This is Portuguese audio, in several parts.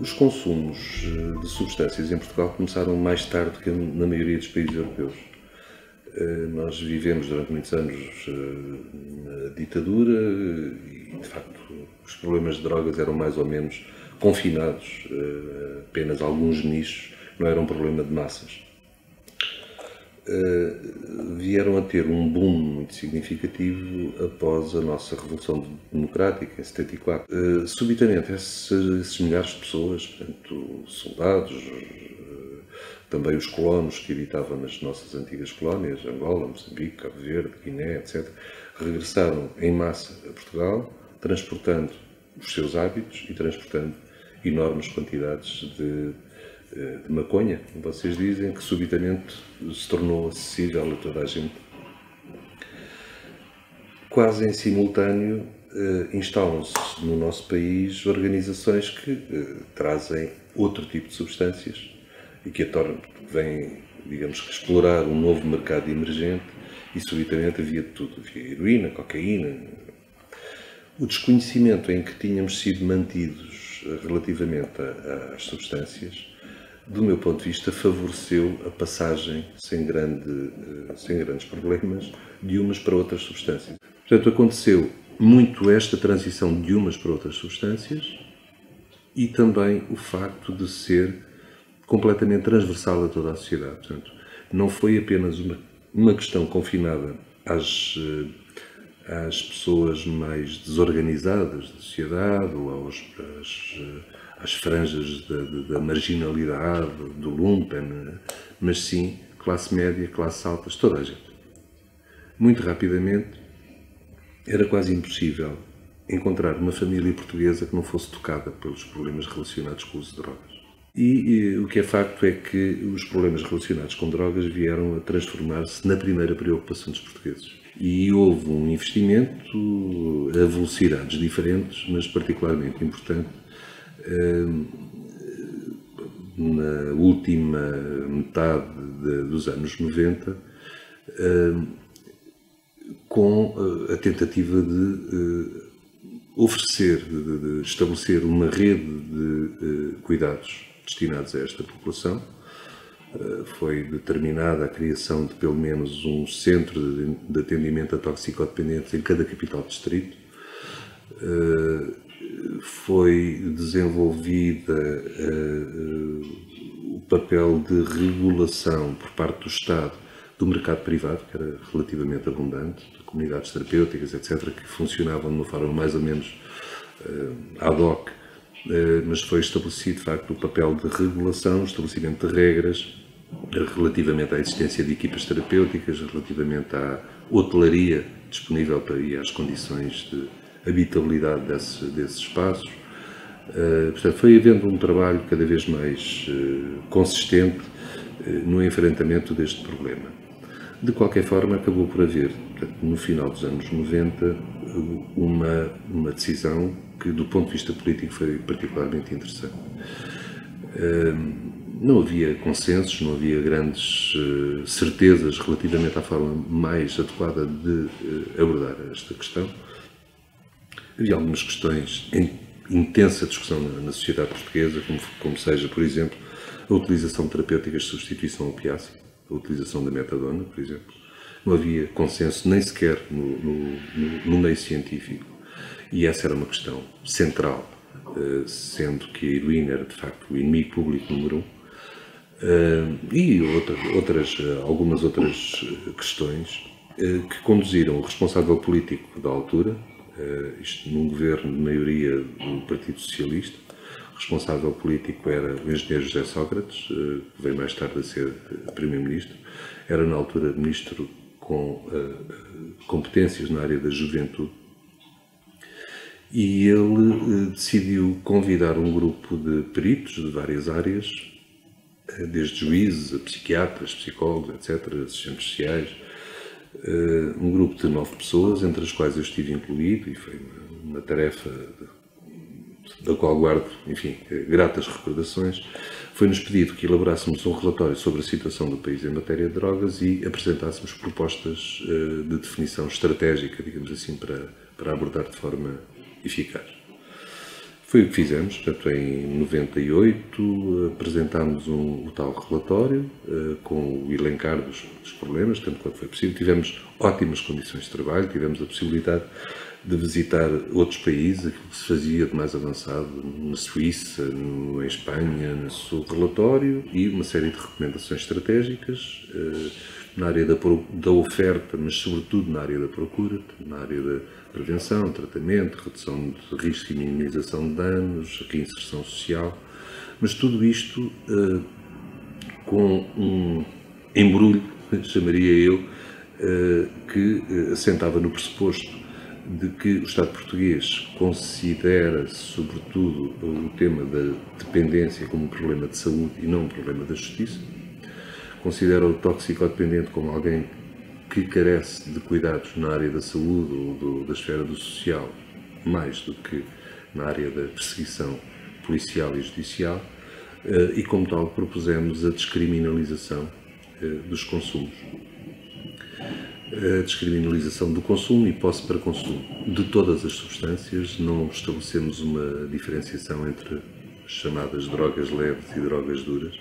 Os consumos de substâncias em Portugal começaram mais tarde que na maioria dos países europeus. Nós vivemos durante muitos anos na ditadura e, de facto, os problemas de drogas eram mais ou menos confinados, apenas alguns nichos, não era um problema de massas. Vieram a ter um boom muito significativo após a nossa Revolução Democrática, em 74. Subitamente, esses milhares de pessoas, portanto, soldados, também os colonos que habitavam nas nossas antigas colónias, Angola, Moçambique, Cabo Verde, Guiné, etc., regressaram em massa a Portugal, transportando os seus hábitos e transportando enormes quantidades de maconha, como vocês dizem, que subitamente se tornou acessível a toda a gente. Quase em simultâneo, instalam-se no nosso país organizações que trazem outro tipo de substâncias e que vêm, digamos que, explorar um novo mercado emergente e subitamente havia de tudo. Havia heroína, cocaína. O desconhecimento em que tínhamos sido mantidos relativamente às substâncias, do meu ponto de vista, favoreceu a passagem sem grandes problemas de umas para outras substâncias. Portanto, aconteceu muito esta transição de umas para outras substâncias e também o facto de ser completamente transversal a toda a sociedade. Portanto, não foi apenas uma questão confinada às pessoas mais desorganizadas da sociedade ou às franjas da marginalidade, do lumpen, mas sim classe média, classe altas, toda a gente. Muito rapidamente, era quase impossível encontrar uma família portuguesa que não fosse tocada pelos problemas relacionados com o uso de drogas. E o que é facto é que os problemas relacionados com drogas vieram a transformar-se na primeira preocupação dos portugueses. E houve um investimento a velocidades diferentes, mas particularmente importante, na última metade dos anos 90, com a tentativa de oferecer, de estabelecer uma rede de cuidados destinados a esta população. Foi determinada a criação de pelo menos um centro de atendimento a toxicodependentes em cada capital distrito. Foi desenvolvida o papel de regulação por parte do Estado do mercado privado, que era relativamente abundante, de comunidades terapêuticas, etc., que funcionavam de uma forma mais ou menos ad hoc, mas foi estabelecido, de facto, o papel de regulação, o estabelecimento de regras relativamente à existência de equipas terapêuticas, relativamente à hotelaria disponível para ir às condições de habitabilidade desses espaços. Portanto, foi havendo um trabalho cada vez mais consistente no enfrentamento deste problema. De qualquer forma, acabou por haver, portanto, no final dos anos 90, uma decisão que, do ponto de vista político, foi particularmente interessante. Não havia consensos, não havia grandes certezas relativamente à forma mais adequada de abordar esta questão. Havia algumas questões em intensa discussão na sociedade portuguesa, como seja, por exemplo, a utilização de terapêuticas de substituição opiácea, a utilização da metadona, por exemplo. Não havia consenso nem sequer no meio científico. E essa era uma questão central, sendo que a heroína era, de facto, o inimigo público número 1. E algumas outras questões que conduziram o responsável político da altura, isto num governo de maioria do Partido Socialista. O responsável político era o engenheiro José Sócrates, que veio mais tarde a ser primeiro-ministro. Era, na altura, ministro com competências na área da juventude. E ele decidiu convidar um grupo de peritos de várias áreas, desde juízes a psiquiatras, psicólogos, etc., assistentes sociais, um grupo de 9 pessoas, entre as quais eu estive incluído, e foi uma tarefa da qual guardo, enfim, gratas recordações. Foi-nos pedido que elaborássemos um relatório sobre a situação do país em matéria de drogas e apresentássemos propostas de definição estratégica, digamos assim, para abordar de forma eficaz. Foi o que fizemos, portanto, em 98 apresentámos o tal relatório com o elencar dos problemas, tanto quanto foi possível. Tivemos ótimas condições de trabalho, tivemos a possibilidade de visitar outros países, aquilo que se fazia de mais avançado na Suíça, em Espanha, no seu relatório, e uma série de recomendações estratégicas na área da oferta, mas sobretudo na área da procura, na área da prevenção, tratamento, redução de risco e minimização de danos, reinserção social, mas tudo isto com um embrulho, chamaria eu, que assentava no pressuposto de que o Estado português considera, sobretudo, o tema da dependência como um problema de saúde e não um problema da justiça, considera o toxicodependente como alguém que carece de cuidados na área da saúde ou da esfera do social, mais do que na área da perseguição policial e judicial, e como tal propusemos a descriminalização dos consumos. A descriminalização do consumo e posse para consumo de todas as substâncias. Não estabelecemos uma diferenciação entre as chamadas drogas leves e drogas duras,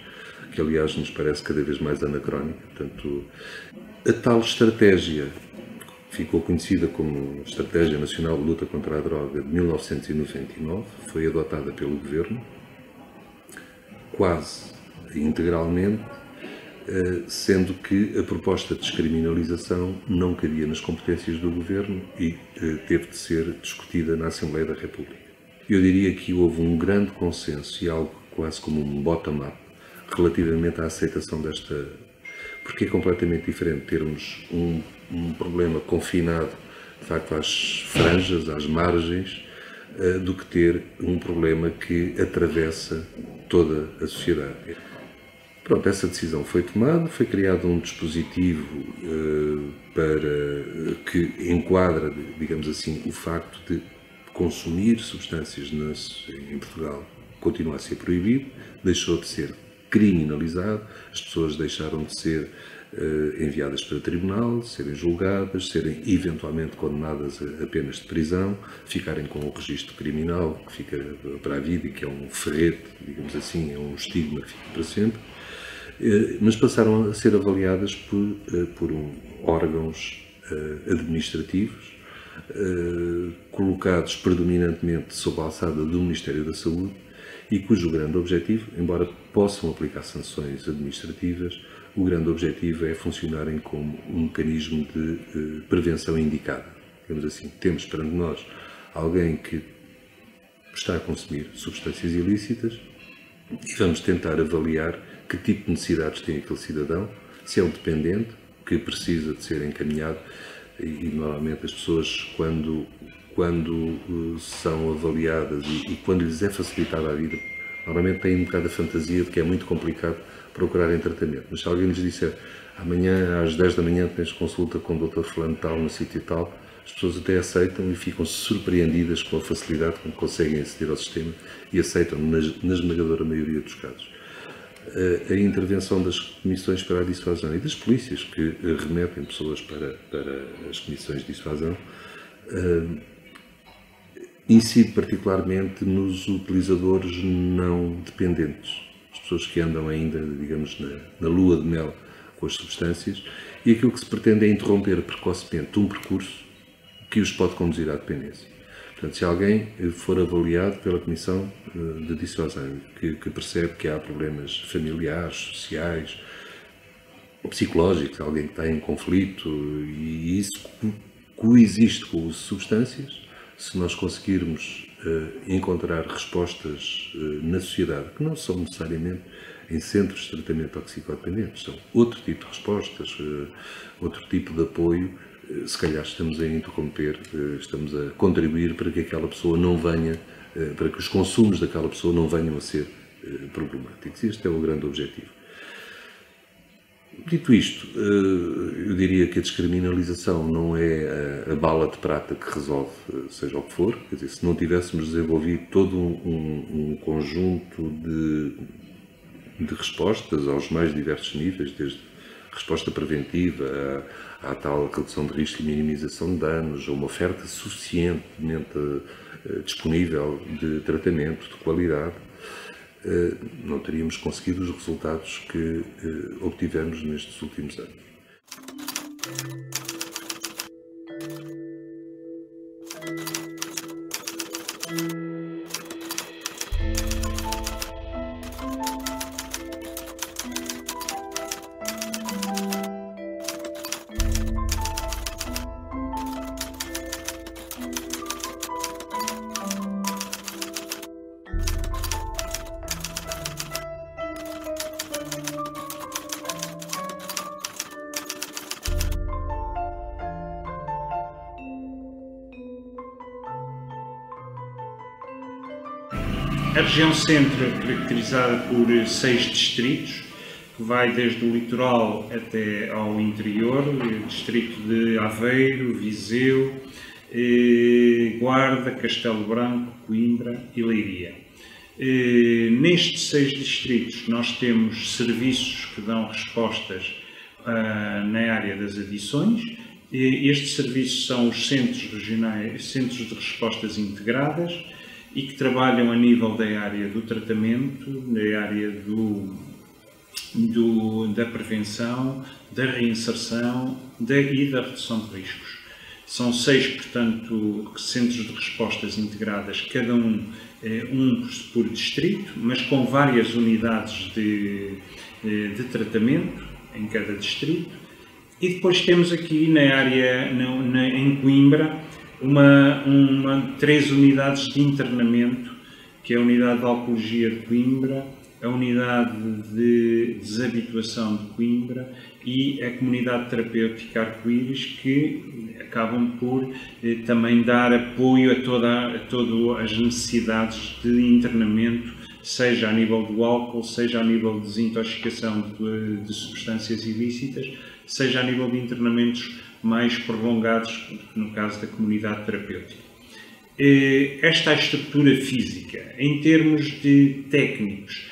que aliás nos parece cada vez mais anacrónica. Portanto, a tal estratégia, que ficou conhecida como Estratégia Nacional de Luta contra a Droga de 1999, foi adotada pelo Governo, quase integralmente, sendo que a proposta de descriminalização não cabia nas competências do Governo e teve de ser discutida na Assembleia da República. Eu diria que houve um grande consenso e algo quase como um bottom-up relativamente à aceitação desta, porque é completamente diferente termos um problema confinado, de facto, às franjas, às margens, do que ter um problema que atravessa toda a sociedade. Pronto, essa decisão foi tomada, foi criado um dispositivo para que enquadra, digamos assim, o facto de consumir substâncias em Portugal continua a ser proibido, deixou de ser criminalizado, as pessoas deixaram de ser enviadas para tribunal, serem julgadas, serem eventualmente condenadas a penas de prisão, ficarem com o registro criminal que fica para a vida e que é um ferrete, digamos assim, é um estigma que fica para sempre, mas passaram a ser avaliadas por órgãos administrativos, colocados predominantemente sob a alçada do Ministério da Saúde e cujo grande objetivo, embora possam aplicar sanções administrativas, o grande objetivo é funcionarem como um mecanismo de prevenção indicada. Digamos assim, temos perante nós alguém que está a consumir substâncias ilícitas e vamos tentar avaliar que tipo de necessidades tem aquele cidadão, se é um dependente que precisa de ser encaminhado e normalmente as pessoas quando são avaliadas e quando lhes é facilitada a vida, normalmente têm um bocado a fantasia de que é muito complicado procurarem tratamento. Mas se alguém lhes disser amanhã às 10 da manhã tens consulta com o Dr. Fulano tal, no sítio tal, as pessoas até aceitam e ficam surpreendidas com a facilidade com que conseguem aceder ao sistema e aceitam na esmagadora maioria dos casos. A intervenção das comissões para a dissuasão e das polícias que remetem pessoas para as comissões de dissuasão incide particularmente nos utilizadores não dependentes, as pessoas que andam ainda, digamos, na lua de mel com as substâncias, e aquilo que se pretende é interromper precocemente um percurso que os pode conduzir à dependência. Portanto, se alguém for avaliado pela Comissão de Dissuasão, que percebe que há problemas familiares, sociais, psicológicos, alguém que está em conflito, e isso coexiste com o uso de substâncias, se nós conseguirmos encontrar respostas na sociedade, que não são necessariamente em centros de tratamento toxicodependentes, são outro tipo de respostas, outro tipo de apoio, se calhar estamos a interromper, estamos a contribuir para que aquela pessoa não venha, para que os consumos daquela pessoa não venham a ser problemáticos. Este é o grande objetivo. Dito isto, eu diria que a descriminalização não é a bala de prata que resolve seja o que for. Quer dizer, se não tivéssemos desenvolvido todo um conjunto de respostas aos mais diversos níveis, desde resposta preventiva à tal redução de risco e minimização de danos, a uma oferta suficientemente disponível de tratamento, de qualidade, não teríamos conseguido os resultados que obtivemos nestes últimos anos. A região centro é caracterizada por 6 distritos, que vai desde o litoral até ao interior, o distrito de Aveiro, Viseu, Guarda, Castelo Branco, Coimbra e Leiria. Nestes 6 distritos nós temos serviços que dão respostas na área das adições. Estes serviços são os centros regionais, centros de respostas integradas, e que trabalham a nível da área do tratamento, da área da prevenção, da reinserção e da redução de riscos. São 6, portanto, centros de respostas integradas, cada um por distrito, mas com várias unidades de tratamento em cada distrito. E depois temos aqui na área, em Coimbra, 3 unidades de internamento, que é a unidade de Alcoologia de Coimbra, a unidade de desabituação de Coimbra e a comunidade terapêutica Arco-Íris, que acabam por também dar apoio a todas as necessidades de internamento, seja a nível do álcool, seja a nível de desintoxicação de substâncias ilícitas, seja a nível de internamentos mais prolongados, no caso da comunidade terapêutica. Esta é a estrutura física. Em termos de técnicos,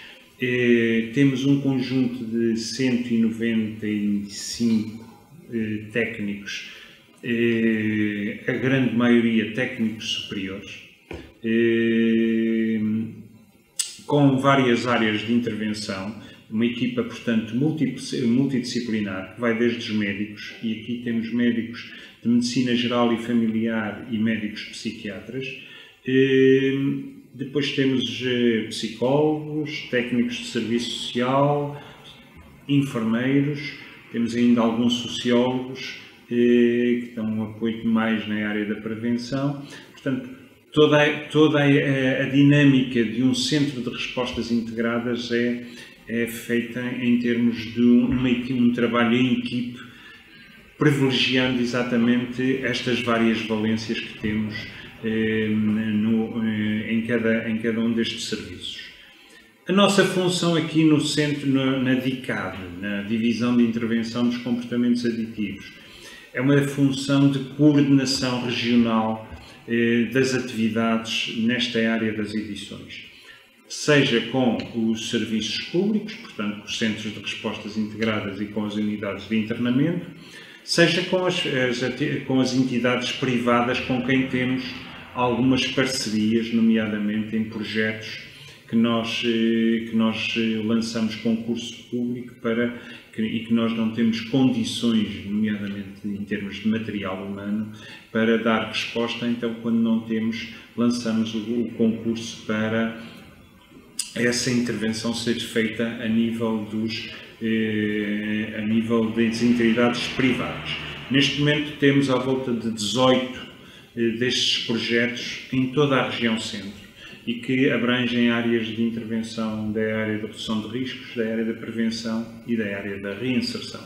temos um conjunto de 195 técnicos, a grande maioria técnicos superiores, com várias áreas de intervenção. Uma equipa, portanto, multidisciplinar, que vai desde os médicos, e aqui temos médicos de medicina geral e familiar e médicos psiquiatras. Depois temos psicólogos, técnicos de serviço social, enfermeiros, temos ainda alguns sociólogos que dão um apoio mais na área da prevenção. Portanto, toda a dinâmica de um centro de respostas integradas é feita em termos de um trabalho em equipe, privilegiando exatamente estas várias valências que temos em cada um destes serviços. A nossa função aqui no centro, na DICAD, na Divisão de Intervenção dos Comportamentos Aditivos, é uma função de coordenação regional das atividades nesta área das edições. Seja com os serviços públicos, portanto, com os centros de respostas integradas e com as unidades de internamento, seja com as entidades privadas com quem temos algumas parcerias, nomeadamente em projetos que nós lançamos concurso público e que nós não temos condições, nomeadamente em termos de material humano, para dar resposta. Então, quando não temos, lançamos o concurso para essa intervenção ser feita a nível das entidades privadas. Neste momento temos à volta de 18 destes projetos em toda a região centro e que abrangem áreas de intervenção da área da redução de riscos, da área da prevenção e da área da reinserção.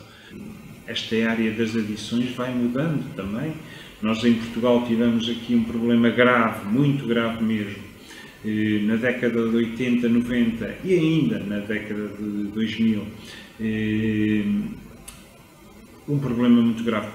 Esta área das adições vai mudando também. Nós em Portugal tivemos aqui um problema grave, muito grave mesmo, na década de 80, 90 e ainda na década de 2000, um problema muito grave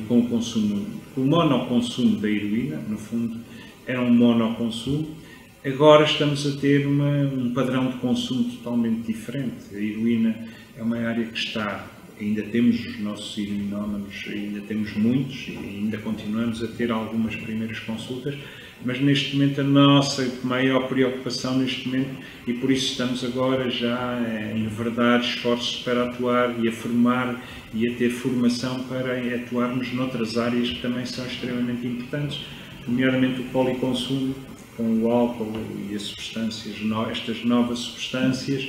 com o consumo, com o monoconsumo da heroína. No fundo era um monoconsumo. Agora estamos a ter um padrão de consumo totalmente diferente. A heroína é uma área que está, ainda temos os nossos heroinómanos, ainda temos muitos e ainda continuamos a ter algumas primeiras consultas, mas neste momento a nossa maior preocupação neste momento, e por isso estamos agora já a enverdar esforços para atuar e a formar e a ter formação para atuarmos noutras áreas que também são extremamente importantes, nomeadamente o policonsumo, com o álcool e as substâncias, estas novas substâncias,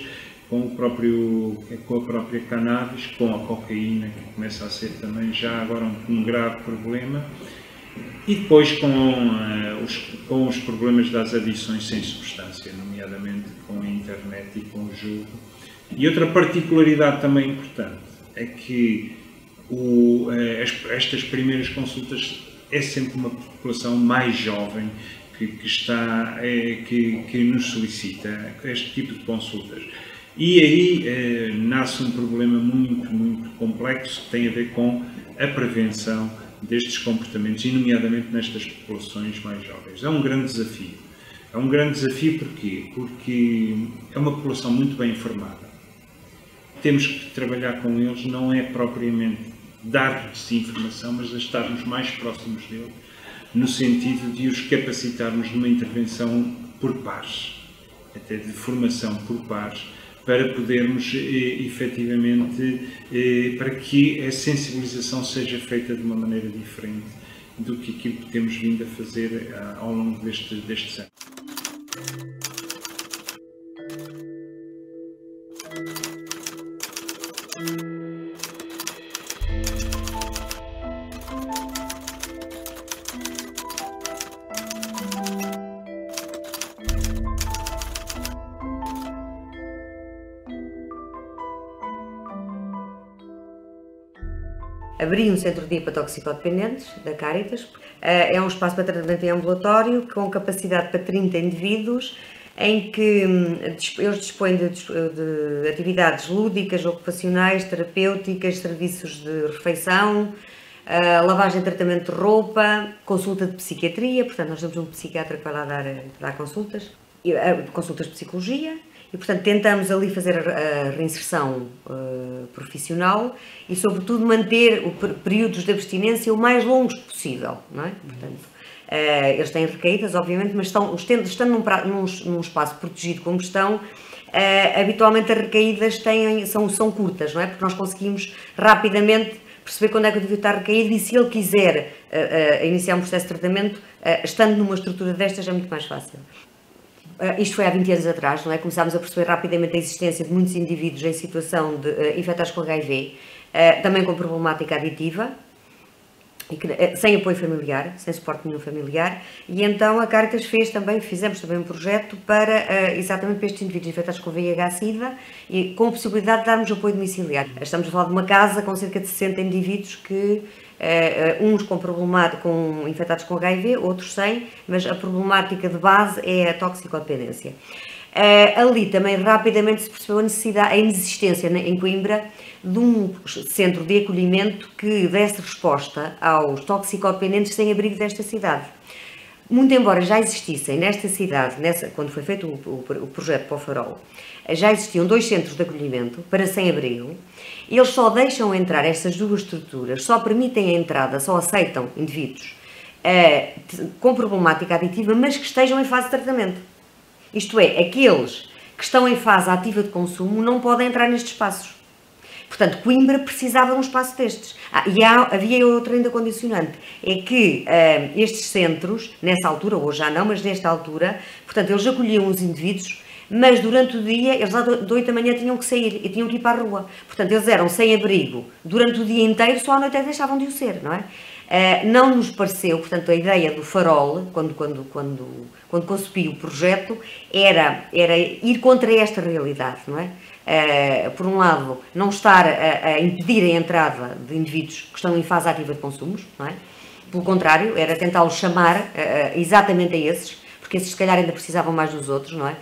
com a própria cannabis, com a cocaína, que começa a ser também já agora um grave problema, e depois com os problemas das adições sem substância, nomeadamente com a internet e com o jogo. E outra particularidade também importante é que estas primeiras consultas é sempre uma população mais jovem que nos solicita este tipo de consultas. E aí nasce um problema muito complexo que tem a ver com a prevenção destes comportamentos, e nomeadamente nestas populações mais jovens. É um grande desafio. É um grande desafio porquê? Porque é uma população muito bem informada. Temos que trabalhar com eles, não é propriamente dar-lhes informação, mas estarmos mais próximos deles, no sentido de os capacitarmos numa intervenção por pares, até de formação por pares, para podermos efetivamente, para que a sensibilização seja feita de uma maneira diferente do que aquilo que temos vindo a fazer ao longo destes anos. Abri um centro-dia para toxicodependentes, da Caritas. É um espaço para tratamento em ambulatório com capacidade para 30 indivíduos, em que eles dispõem de atividades lúdicas, ocupacionais, terapêuticas, serviços de refeição, lavagem e tratamento de roupa, consulta de psiquiatria, portanto nós temos um psiquiatra que vai lá dar consultas de psicologia. E, portanto, tentamos ali fazer a reinserção profissional e, sobretudo, manter períodos de abstinência o mais longos possível, não é? Portanto, eles têm recaídas, obviamente, mas estando num espaço protegido como estão, habitualmente as recaídas são curtas, não é? Porque nós conseguimos rapidamente perceber quando é que eu devia estar recaído, e se ele quiser iniciar um processo de tratamento, estando numa estrutura destas, é muito mais fácil. Isto foi há 20 anos atrás, não é? Começámos a perceber rapidamente a existência de muitos indivíduos em situação de infectados com HIV, também com problemática aditiva, sem apoio familiar, sem suporte nenhum familiar, e então a Caritas fizemos também um projeto exatamente para estes indivíduos infectados com VIH-Sida, e com a possibilidade de darmos apoio domiciliar. Estamos a falar de uma casa com cerca de 60 indivíduos que uns infectados com HIV, outros sem, mas a problemática de base é a toxicodependência. Ali também rapidamente se percebeu a inexistência em Coimbra de um centro de acolhimento que desse resposta aos toxicodependentes sem abrigo desta cidade. Muito embora já existissem nesta cidade, quando foi feito o projeto para o Farol, já existiam 2 centros de acolhimento para sem-abrigo. Eles só deixam entrar estas 2 estruturas, só permitem a entrada, só aceitam indivíduos com problemática aditiva, mas que estejam em fase de tratamento. Isto é, aqueles que estão em fase ativa de consumo não podem entrar nestes espaços. Portanto, Coimbra precisava de um espaço destes. Havia outra ainda condicionante, é que estes centros, nessa altura, hoje já não, mas nesta altura, portanto, eles acolhiam os indivíduos, mas durante o dia, eles lá de 8 da manhã tinham que sair e tinham que ir para a rua. Portanto, eles eram sem abrigo durante o dia inteiro, só à noite deixavam de o ser, não é? Não nos pareceu, portanto, a ideia do Farol, quando concebi o projeto, era ir contra esta realidade, não é? Por um lado, não estar a impedir a entrada de indivíduos que estão em fase ativa de consumos, não é? Pelo contrário, era tentá-los chamar exatamente a esses, porque esses se calhar ainda precisavam mais dos outros, não é?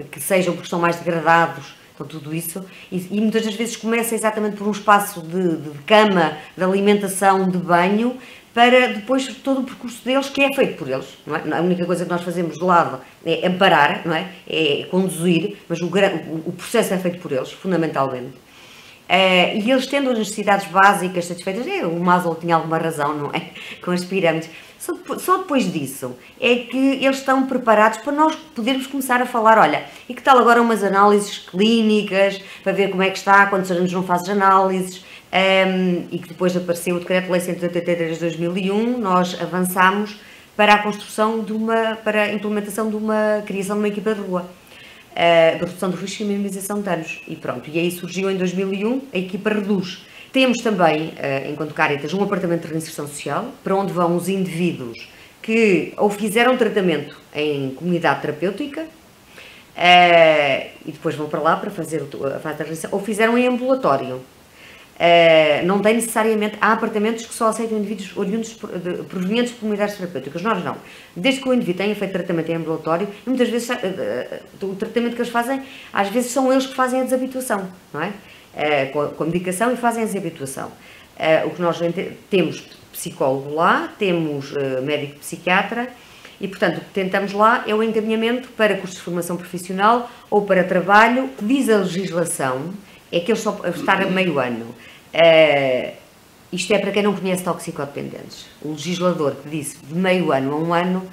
Que sejam porque estão mais degradados com tudo isso, e muitas das vezes começa exatamente por um espaço de cama, de alimentação, de banho, para depois todo o percurso deles, que é feito por eles, não é? A única coisa que nós fazemos de lado é amparar, não é? É conduzir, mas o processo é feito por eles, fundamentalmente. E eles tendo as necessidades básicas satisfeitas, o Maslow tinha alguma razão, não é? Com as pirâmides. Só depois disso é que eles estão preparados para nós podermos começar a falar, olha, e que tal agora umas análises clínicas, para ver como é que está, quantos anos não fazes análises, e que depois apareceu o Decreto-Lei 183 de 2001, nós avançámos para a construção para a implementação de uma criação de uma equipa de rua, de redução de riscos e minimização de danos, e pronto, e aí surgiu em 2001 a equipa Reduz. Temos também, enquanto Cáritas, um apartamento de reinserção social, para onde vão os indivíduos que ou fizeram tratamento em comunidade terapêutica, e depois vão para lá para fazer a fase da reinserção, ou fizeram em ambulatório. Não tem necessariamente, há apartamentos que só aceitam indivíduos oriundos provenientes de comunidades terapêuticas, nós não. Desde que o indivíduo tenha feito tratamento em ambulatório, e muitas vezes o tratamento que eles fazem, às vezes são eles que fazem a desabituação, não é? Com a medicação e fazem a desabituação. O que nós temos psicólogo lá, temos médico psiquiatra e, portanto, o que tentamos lá é o encaminhamento para cursos de formação profissional ou para trabalho, que diz a legislação, é que eles só estar a meio ano. Isto é para quem não conhece toxicodependentes. O legislador que disse de meio ano a um ano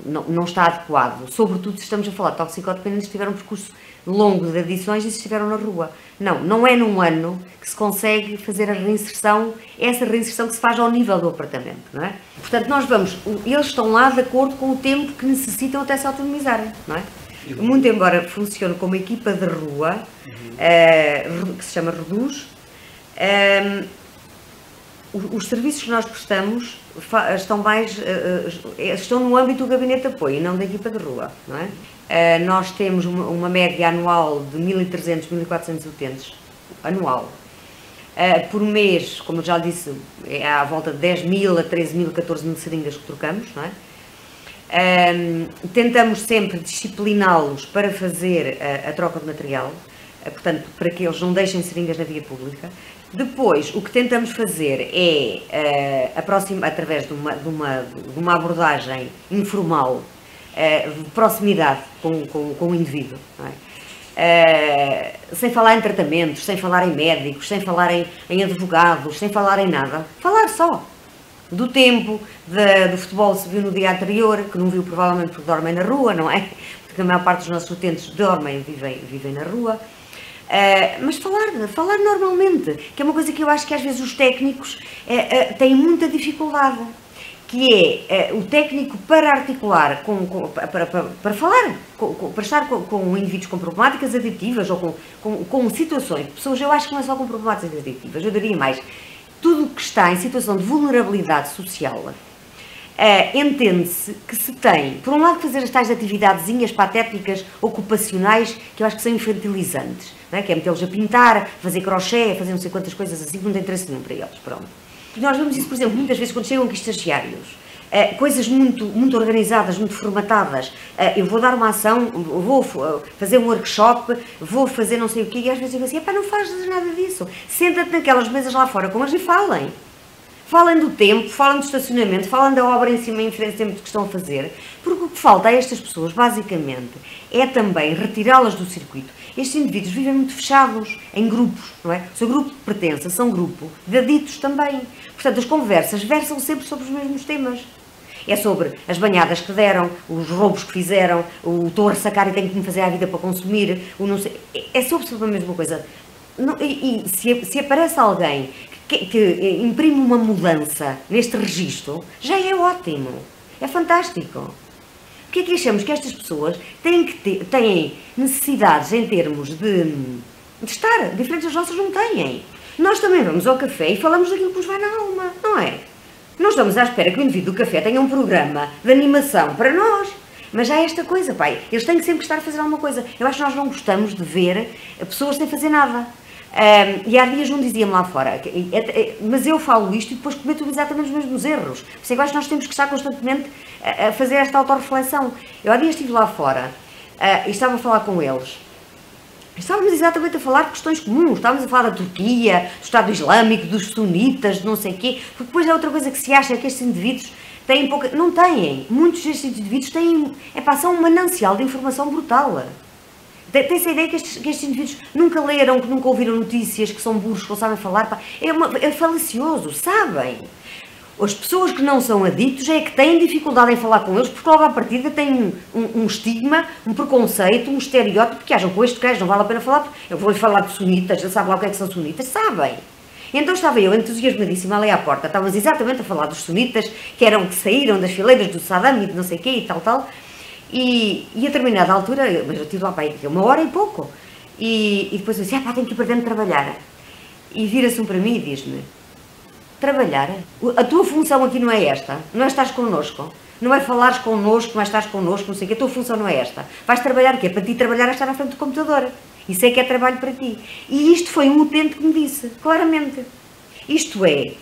não está adequado, sobretudo se estamos a falar de toxicodependentes que tiveram um percurso longo de adições e se estiveram na rua. Não é num ano que se consegue fazer a reinserção, essa reinserção que se faz ao nível do apartamento, não é? Portanto, eles estão lá de acordo com o tempo que necessitam até se autonomizarem, não é? Muito embora funcione como equipa de rua, que se chama Reduz, os serviços que nós prestamos estão no âmbito do gabinete de apoio e não da equipa de rua, não é? Nós temos uma média anual de 1.300, 1.400 utentes, anual. Por mês, como eu já disse, é à volta de 10.000 a 13.000, 14.000 seringas que trocamos, não é? Tentamos sempre discipliná-los para fazer a troca de material, portanto, para que eles não deixem seringas na via pública. Depois, o que tentamos fazer é, através de uma abordagem informal, de proximidade com o indivíduo, não é? Sem falar em tratamentos, sem falar em médicos, sem falar em advogados, sem falar em nada, falar só do tempo, do futebol se viu no dia anterior, que não viu provavelmente porque dormem na rua, não é? Porque a maior parte dos nossos utentes dormem, vivem na rua. Mas falar normalmente, que é uma coisa que eu acho que às vezes os técnicos têm muita dificuldade, que é o técnico para articular, para falar, para estar com indivíduos com problemáticas aditivas ou com situações, pessoas, eu acho que não é só com problemáticas aditivas, eu diria mais, tudo o que está em situação de vulnerabilidade social, entende-se que se tem, por um lado, fazer as tais atividadezinhas patéticas, ocupacionais, que eu acho que são infantilizantes, não é? Que é metê-los a pintar, fazer crochê, fazer não sei quantas coisas assim, que não tem interesse nenhum para eles, pronto. E nós vemos isso, por exemplo, muitas vezes quando chegam aqui estagiários, coisas muito organizadas, muito formatadas, eu vou dar uma ação, vou fazer um workshop, vou fazer não sei o quê, e às vezes eu digo assim, não fazes nada disso, senta-te naquelas mesas lá fora com eles e falem. Falem do tempo, falem do estacionamento, falem da obra em cima e em frente do que estão a fazer, porque o que falta a estas pessoas, basicamente, é também retirá-las do circuito. Estes indivíduos vivem muito fechados, em grupos, não é? O seu grupo de pertença são grupo de aditos também. Portanto, as conversas versam sempre sobre os mesmos temas. É sobre as banhadas que deram, os roubos que fizeram, o estou a ressacar e tenho que me fazer a vida para consumir, o não sei. É sobre a mesma coisa. E se aparece alguém que imprime uma mudança neste registro, já é ótimo. É fantástico. O que é que achamos? Que estas pessoas têm necessidades em termos de estar, diferentes das nossas não têm. Nós também vamos ao café e falamos daquilo que nos vai na alma, não é? Não estamos à espera que o indivíduo do café tenha um programa de animação para nós. Mas já é esta coisa, pai. Eles têm que sempre estar a fazer alguma coisa. Eu acho que nós não gostamos de ver pessoas sem fazer nada. E há dias um dizia-me lá fora, mas eu falo isto e depois cometo exatamente os mesmos erros. Por isso é que eu acho que nós temos que estar constantemente a fazer esta autorreflexão. Eu há dias estive lá fora e estava a falar com eles. Estávamos exatamente a falar de questões comuns, estávamos a falar da Turquia, do Estado Islâmico, dos sunitas, de não sei o quê, porque depois é outra coisa que se acha, é que estes indivíduos têm pouca... Não têm. Muitos destes indivíduos têm... são um manancial de informação brutal. Tem-se a ideia que estes indivíduos nunca leram, que nunca ouviram notícias, que são burros, que não sabem falar, pá. É falacioso, sabem? As pessoas que não são aditos é que têm dificuldade em falar com eles, porque logo à partida têm um estigma, um preconceito, um estereótipo, que acham com este gajo não vale a pena falar, porque eu vou-lhe falar de sunitas, já sabe lá o que é que são sunitas, sabem? Então estava eu entusiasmadíssima ali à porta, estávamos exatamente a falar dos sunitas, que saíram das fileiras do Saddam e de não sei o quê e tal, e a determinada altura, mas eu estive lá para aí 1 hora e pouco, e depois eu disse, pá, tenho que ir para dentro trabalhar. E vira-se para mim e diz-me, trabalhar? A tua função aqui não é esta, não é estares connosco, não é falares connosco, não é estares connosco, não sei o quê, a tua função não é esta. Vais trabalhar o quê? Para ti trabalhar é estar à frente do computador. Isso é que é trabalho para ti. E isto foi um utente que me disse, claramente. Isto é,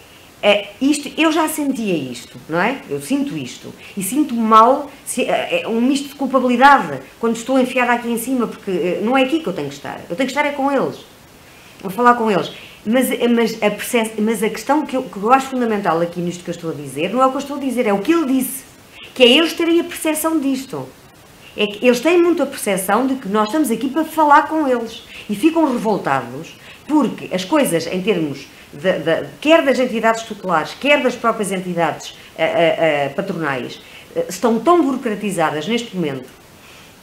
eu já sentia isto, não é? Eu sinto isto. E sinto mal, é um misto de culpabilidade, quando estou enfiada aqui em cima, porque não é aqui que eu tenho que estar. Eu tenho que estar é com eles. Vou falar com eles. Mas a questão que eu acho fundamental aqui nisto que eu estou a dizer, não é o que eu estou a dizer, é o que ele disse. Que é eles terem a percepção disto. É que eles têm muito a percepção de que nós estamos aqui para falar com eles. E ficam revoltados porque as coisas, em termos quer das entidades tutelares, quer das próprias entidades patronais, estão tão burocratizadas neste momento.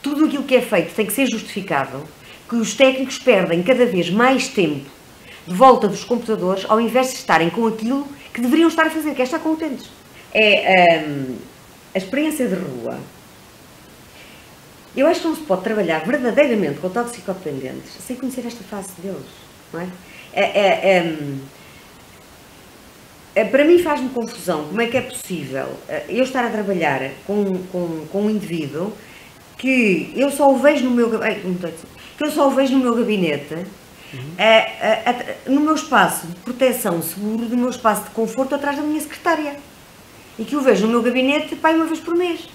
Tudo aquilo que é feito tem que ser justificado, que os técnicos perdem cada vez mais tempo de volta dos computadores, ao invés de estarem com aquilo que deveriam estar a fazer, que é estar contentes. A experiência de rua. Eu acho que não se pode trabalhar verdadeiramente com toxicodependentes sem conhecer esta face deles, não é? Para mim faz-me confusão como é que é possível eu estar a trabalhar com um indivíduo que eu só o vejo no meu gabinete, no meu espaço de proteção seguro, no meu espaço de conforto atrás da minha secretária, e que o vejo no meu gabinete, pá, 1 vez por mês.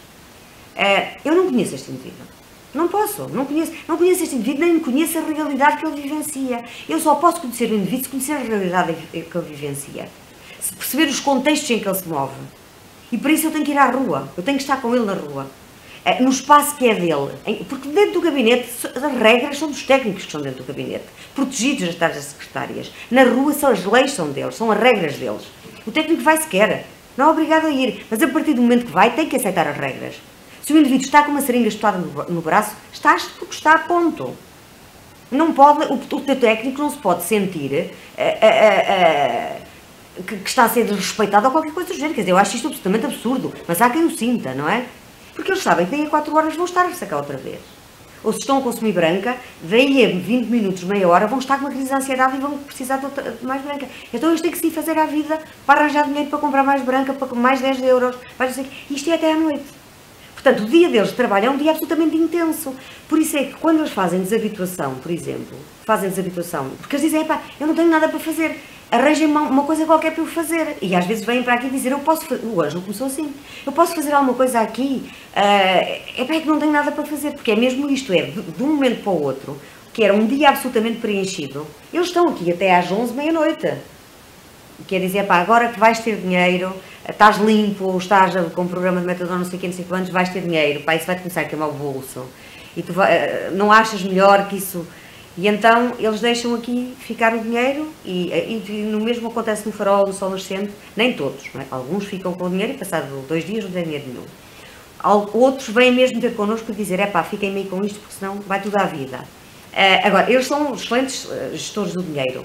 Eu não conheço este indivíduo, não conheço este indivíduo, nem conheço a realidade que ele vivencia. Eu só posso conhecer o indivíduo se conhecer a realidade que ele vivencia, se perceber os contextos em que ele se move, e para isso eu tenho que ir à rua, eu tenho que estar com ele na rua, no espaço que é dele, porque dentro do gabinete as regras são dos técnicos que estão dentro do gabinete, protegidos das tais secretárias. Na rua são as leis, são deles, são as regras deles. O técnico vai se quer, não é obrigado a ir, mas a partir do momento que vai tem que aceitar as regras. Se o indivíduo está com uma seringa espetada no braço, estás porque está, ponto. Não pode, o teu técnico não se pode sentir que está a ser desrespeitado ou qualquer coisa do género. Quer dizer, eu acho isto absolutamente absurdo, mas há quem o sinta, não é? Porque eles sabem que daí a 4 horas vão estar a sacar outra vez. Ou se estão a consumir branca, daí a 20 minutos, meia hora, vão estar com uma crise de ansiedade e vão precisar de mais branca. Então eles têm que se fazer à vida para arranjar dinheiro para comprar mais branca, para mais 10 euros. Isto é até à noite. Portanto, o dia deles de trabalho é um dia absolutamente intenso. Por isso é que quando eles fazem desabituação, por exemplo, porque eles dizem, pá, eu não tenho nada para fazer, arranjem-me uma coisa qualquer para eu fazer. E às vezes vêm para aqui dizer, eu posso fazer, o Ângelo começou assim, eu posso fazer alguma coisa aqui, é que não tenho nada para fazer, porque é mesmo isto, de um momento para o outro, que era um dia absolutamente preenchido, eles estão aqui até às 11, meia-noite. Quer dizer, pá, agora que vais ter dinheiro, estás limpo, estás com um programa de metadona, não sei o que, não sei quantos, vais ter dinheiro, pá, isso vai-te começar a queimar o bolso. E tu não achas melhor que isso... E então eles deixam aqui ficar o dinheiro e no mesmo acontece no Farol, no Sol Nascente, nem todos, não é? Alguns ficam com o dinheiro e passado 2 dias não têm dinheiro nenhum. Outros vêm mesmo ter connosco e dizer, pá, fiquem meio com isto porque senão vai tudo à vida. Agora, eles são excelentes gestores do dinheiro.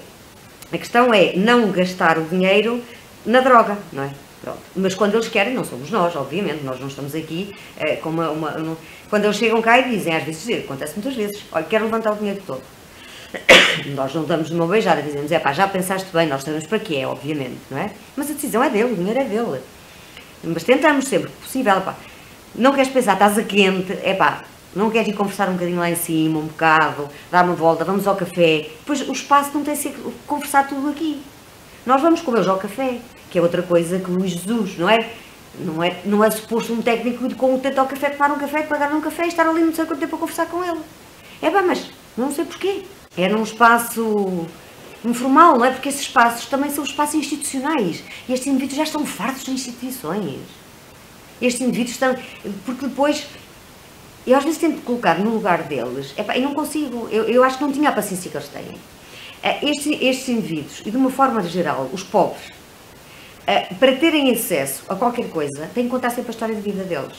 A questão é não gastar o dinheiro na droga, não é? Pronto. Mas quando eles querem, não somos nós, obviamente, nós não estamos aqui com quando eles chegam cá e dizem, às vezes, acontece muitas vezes, olha, quero levantar o dinheiro todo. Nós não damos numa beijada, dizemos, pá, já pensaste bem, nós sabemos para que é, obviamente, não é? Mas a decisão é dele, o dinheiro é dele. Mas tentamos sempre que possível, pá, não queres pensar, estás a quente, pá, não queres ir conversar um bocadinho lá em cima, um bocado, dar uma volta, vamos ao café, depois o espaço não tem de ser conversar tudo aqui. Nós vamos com eles ao café, que é outra coisa que Luís Jesus, não é? Não é suposto um técnico ir com o utente ao café, tomar um café, pagar um café e estar ali não sei quanto tempo a conversar com ele. Pá, mas não sei porquê. É num espaço informal, não é? Porque esses espaços também são espaços institucionais. E estes indivíduos já estão fartos de instituições. Estes indivíduos estão... Porque depois... Eu às vezes tento colocar no lugar deles, e não consigo, eu acho que não tinha a paciência que eles têm. Estes indivíduos, e de uma forma geral, os pobres, para terem acesso a qualquer coisa, têm que contar sempre a história de vida deles.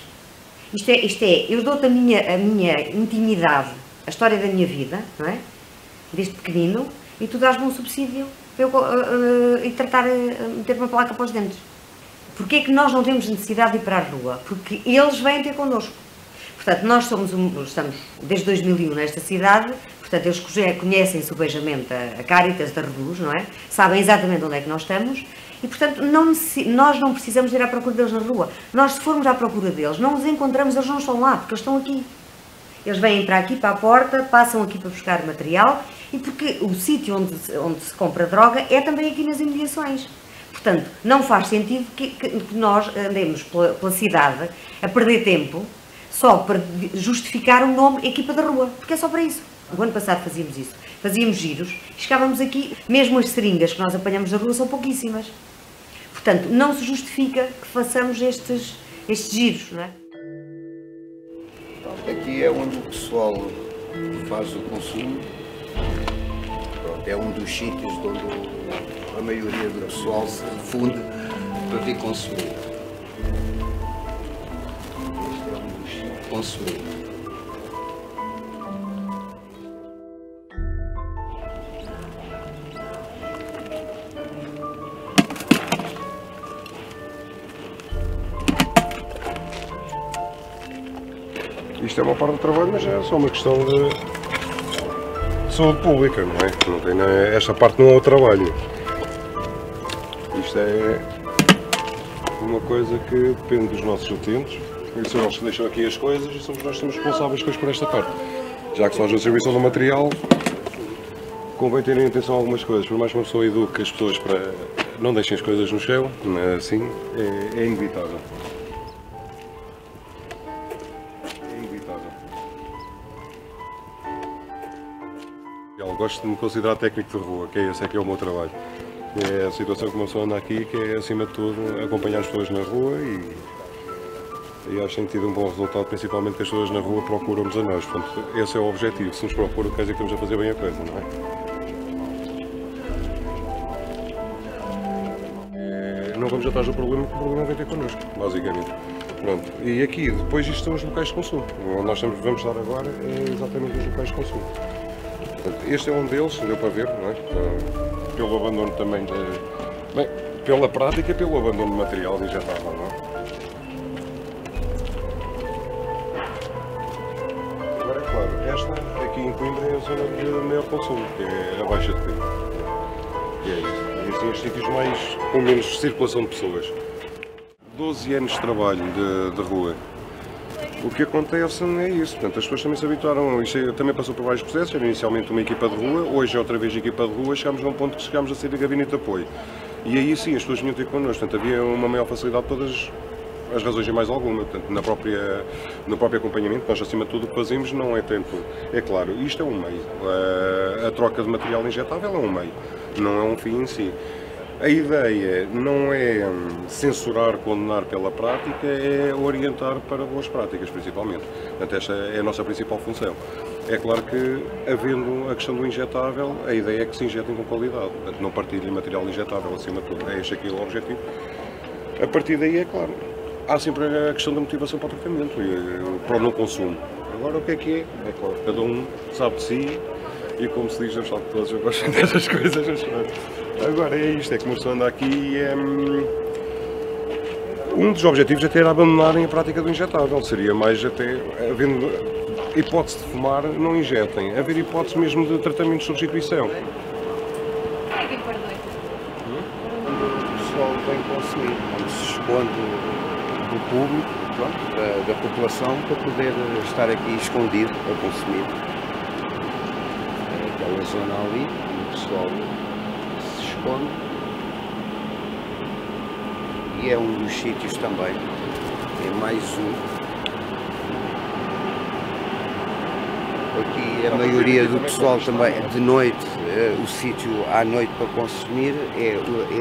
Isto é, eu dou-te a minha intimidade, a história da minha vida, não é? Desde pequenino, e tu dás-me um subsídio para eu e meter uma placa para os dentes. Porquê é que nós não temos necessidade de ir para a rua? Porque eles vêm ter connosco. Portanto, nós estamos desde 2001 nesta cidade, portanto, eles conhecem subejamente a Cáritas da Reduz, não é? Sabem exatamente onde é que nós estamos e, portanto, nós não precisamos ir à procura deles na rua. Nós, se formos à procura deles, não os encontramos, eles não estão lá, porque eles estão aqui. Eles vêm para aqui, para a porta, passam aqui para buscar material e porque o sítio onde se compra droga é também aqui nas imediações. Portanto, não faz sentido que nós andemos pela cidade a perder tempo só para justificar o nome Equipa da Rua, porque é só para isso. O ano passado fazíamos isso, fazíamos giros, chegávamos aqui, mesmo as seringas que nós apanhamos na rua são pouquíssimas. Portanto, não se justifica que façamos estes giros, não é? Aqui é onde o pessoal faz o consumo. Pronto, é um dos sítios onde a maioria do pessoal se funde para vir consumir. Este é um dos sítios de consumir. Isto é uma parte do trabalho, mas é só uma questão de saúde pública, não é? Não tem, esta parte não é o trabalho. Isto é uma coisa que depende dos nossos utentes. E são eles que deixam aqui as coisas e somos nós que somos responsáveis depois por esta parte. Já que são a distribuição do material, convém terem atenção a algumas coisas. Por mais que uma pessoa eduque as pessoas para não deixem as coisas no chão, assim, é inevitável. Eu gosto de me considerar técnico de rua, que esse é que é o meu trabalho. É a situação que uma pessoa anda aqui, que é acima de tudo acompanhar as pessoas na rua e acho que tem tido um bom resultado, principalmente que as pessoas na rua procuram-nos a nós. Portanto, esse é o objetivo. Se nos procuram, quer dizer que estamos a fazer bem a coisa, não é? Não vamos atrás do problema, porque o problema vem ter connosco, basicamente. Pronto. E aqui, depois isto são os locais de consumo. Onde nós vamos estar agora é exatamente os locais de consumo. Portanto, este é um deles, deu para ver, não é? Pelo abandono também bem, pela prática e pelo abandono de material injetável, não é? Agora é claro, esta aqui em Coimbra é a zona de maior consumo, que é a Baixa de Coimbra. E é isso. E assim os sítios mais com menos circulação de pessoas. 12 anos de trabalho de rua. O que acontece é isso, portanto, as pessoas também se habituaram, isto também passou por vários processos, era inicialmente uma equipa de rua, hoje é outra vez equipa de rua, chegámos a um ponto que chegámos a ser de gabinete de apoio. E aí sim, as pessoas vinham ter connosco, portanto, havia uma maior facilidade de todas as razões e mais alguma, portanto, no próprio acompanhamento, nós acima de tudo o que fazemos não é tanto, é claro, isto é um meio, a troca de material injetável é um meio, não é um fim em si. A ideia não é censurar, condenar pela prática, é orientar para boas práticas, principalmente. Portanto, esta é a nossa principal função. É claro que, havendo a questão do injetável, a ideia é que se injetem com qualidade. Portanto, não partilhem material injetável acima de tudo. É este aqui o objetivo. A partir daí, é claro, há sempre a questão da motivação para o tratamento e para o não consumo. Agora, o que é? É claro, cada um sabe de si e, como se diz, eu sabe de todos, eu gosto destas coisas. Agora é isto, é que uma pessoa anda aqui e um dos objetivos até era abandonarem a prática do injetável, seria mais até, havendo hipótese de fumar, não injetem, haver hipótese mesmo de tratamento de substituição. O pessoal vem consumir, onde se esconde do público, pronto, da população, para poder estar aqui escondido a consumir. Aquela zona ali, o pessoal e é um dos sítios também, é mais um. Aqui a maioria do pessoal também, de noite, o sítio à noite para consumir é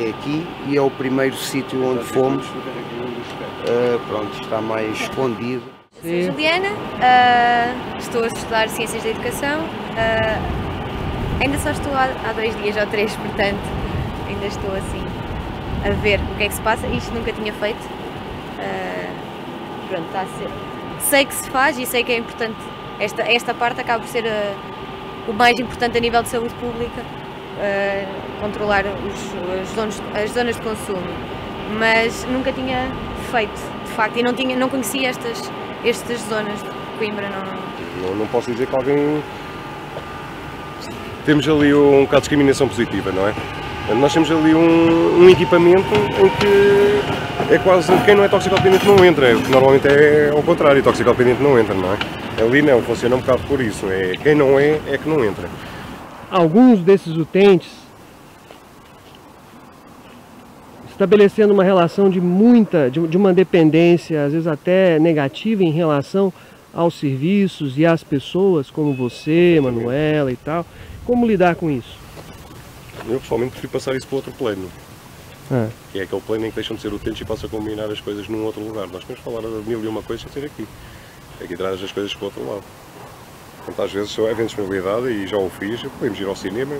aqui e é o primeiro sítio onde fomos, pronto, está mais escondido. Sou Juliana, estou a estudar Ciências da Educação, ainda só estou há 2 dias ou 3, portanto ainda estou assim a ver o que é que se passa. Isto nunca tinha feito, pronto, está a ser. Sei que se faz e sei que é importante, esta parte acaba por ser o mais importante a nível de saúde pública, controlar as zonas de consumo, mas nunca tinha feito, de facto, e não conhecia estas zonas de Coimbra. Não posso dizer que alguém... Temos ali um bocado de discriminação positiva, não é? Nós temos ali um equipamento em que é quase quem não é toxicodependente não entra, o que normalmente é ao contrário, toxicodependente não entra, não é? Ali não, funciona um bocado por isso, quem não é que não entra. Alguns desses utentes estabelecendo uma relação de uma dependência, às vezes até negativa em relação aos serviços e às pessoas, como você, Manuela e tal. Como lidar com isso? Eu pessoalmente prefiro passar isso para outro plano, que é aquele plano em que deixam de ser utentes e passam a combinar as coisas num outro lugar. Nós podemos falar de 1001 coisas sem ser aqui. Aqui traz as coisas para o outro lado. Portanto, às vezes é disponibilidade e já o fiz, podemos ir ao cinema,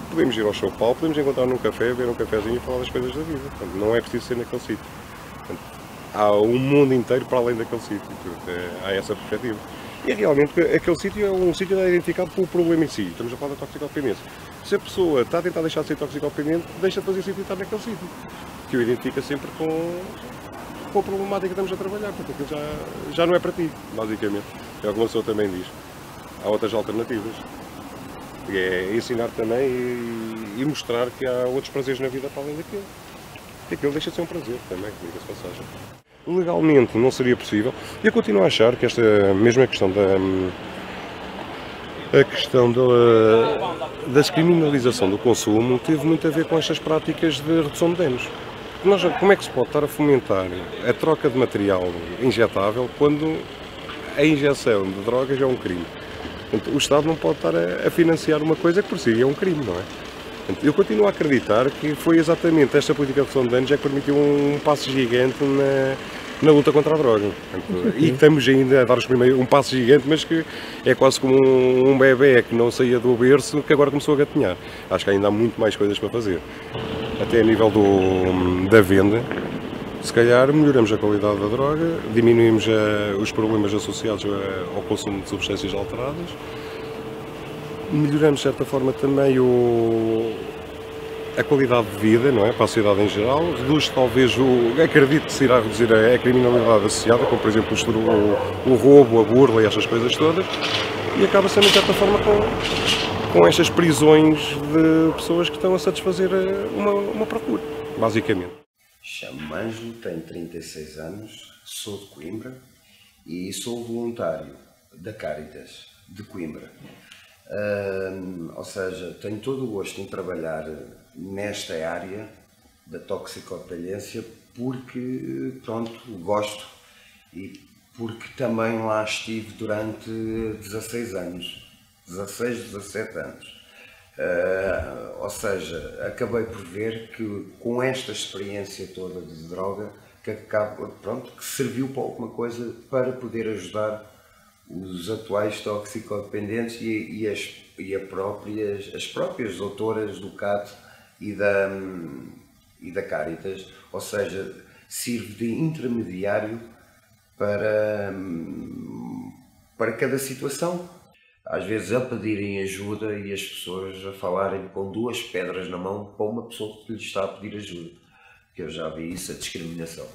podemos ir ao São Paulo, podemos encontrar num café, beber um cafezinho e falar das coisas da vida. Portanto, não é preciso ser naquele sítio. Portanto, há um mundo inteiro para além daquele sítio. Há essa perspectiva. E realmente aquele sítio é um sítio identificado pelo problema em si. Estamos a falar da toxicodependência. Se a pessoa está a tentar deixar de ser toxicodependente, deixa de fazer sentido estar naquele sítio. Que o identifica sempre com a problemática que estamos a trabalhar. Portanto, aquilo já não é para ti, basicamente. É o que uma pessoa também diz. Há outras alternativas. E é ensinar também e mostrar que há outros prazeres na vida para além daquilo. E aquilo deixa de ser um prazer também, diga-se passagem. Legalmente não seria possível. E eu continuo a achar que esta mesma questão da descriminalização do consumo teve muito a ver com estas práticas de redução de danos. Como é que se pode estar a fomentar a troca de material injetável quando a injeção de drogas é um crime? Portanto, o Estado não pode estar a financiar uma coisa que por si é um crime, não é? Portanto, eu continuo a acreditar que foi exatamente esta política de redução de danos que permitiu um passo gigante na luta contra a droga. Portanto, e estamos ainda a dar um passo gigante, mas que é quase como um bebê que não saía do berço, que agora começou a gatinhar. Acho que ainda há muito mais coisas para fazer. Até a nível da venda, se calhar melhoramos a qualidade da droga, diminuímos os problemas associados ao consumo de substâncias alteradas, melhoramos de certa forma também a qualidade de vida, não é? Para a sociedade em geral, reduz talvez acredito que se irá reduzir a criminalidade associada, como por exemplo o roubo, a burla e estas coisas todas, e acaba sendo de certa forma com estas prisões de pessoas que estão a satisfazer uma procura, basicamente. Chamo-me Ângelo, tenho 36 anos, sou de Coimbra e sou voluntário da Cáritas de Coimbra. Ou seja, tenho todo o gosto em trabalhar nesta área da toxicodependência porque, pronto, gosto e porque também lá estive durante 16 anos, 17 anos. Ou seja, acabei por ver que com esta experiência toda de droga que serviu para alguma coisa para poder ajudar os atuais toxicodependentes e as próprias doutoras do CAT e da Cáritas, ou seja, sirvo de intermediário para cada situação. Às vezes a pedirem ajuda e as pessoas a falarem com 2 pedras na mão para uma pessoa que lhe está a pedir ajuda. Que eu já vi isso, a discriminação.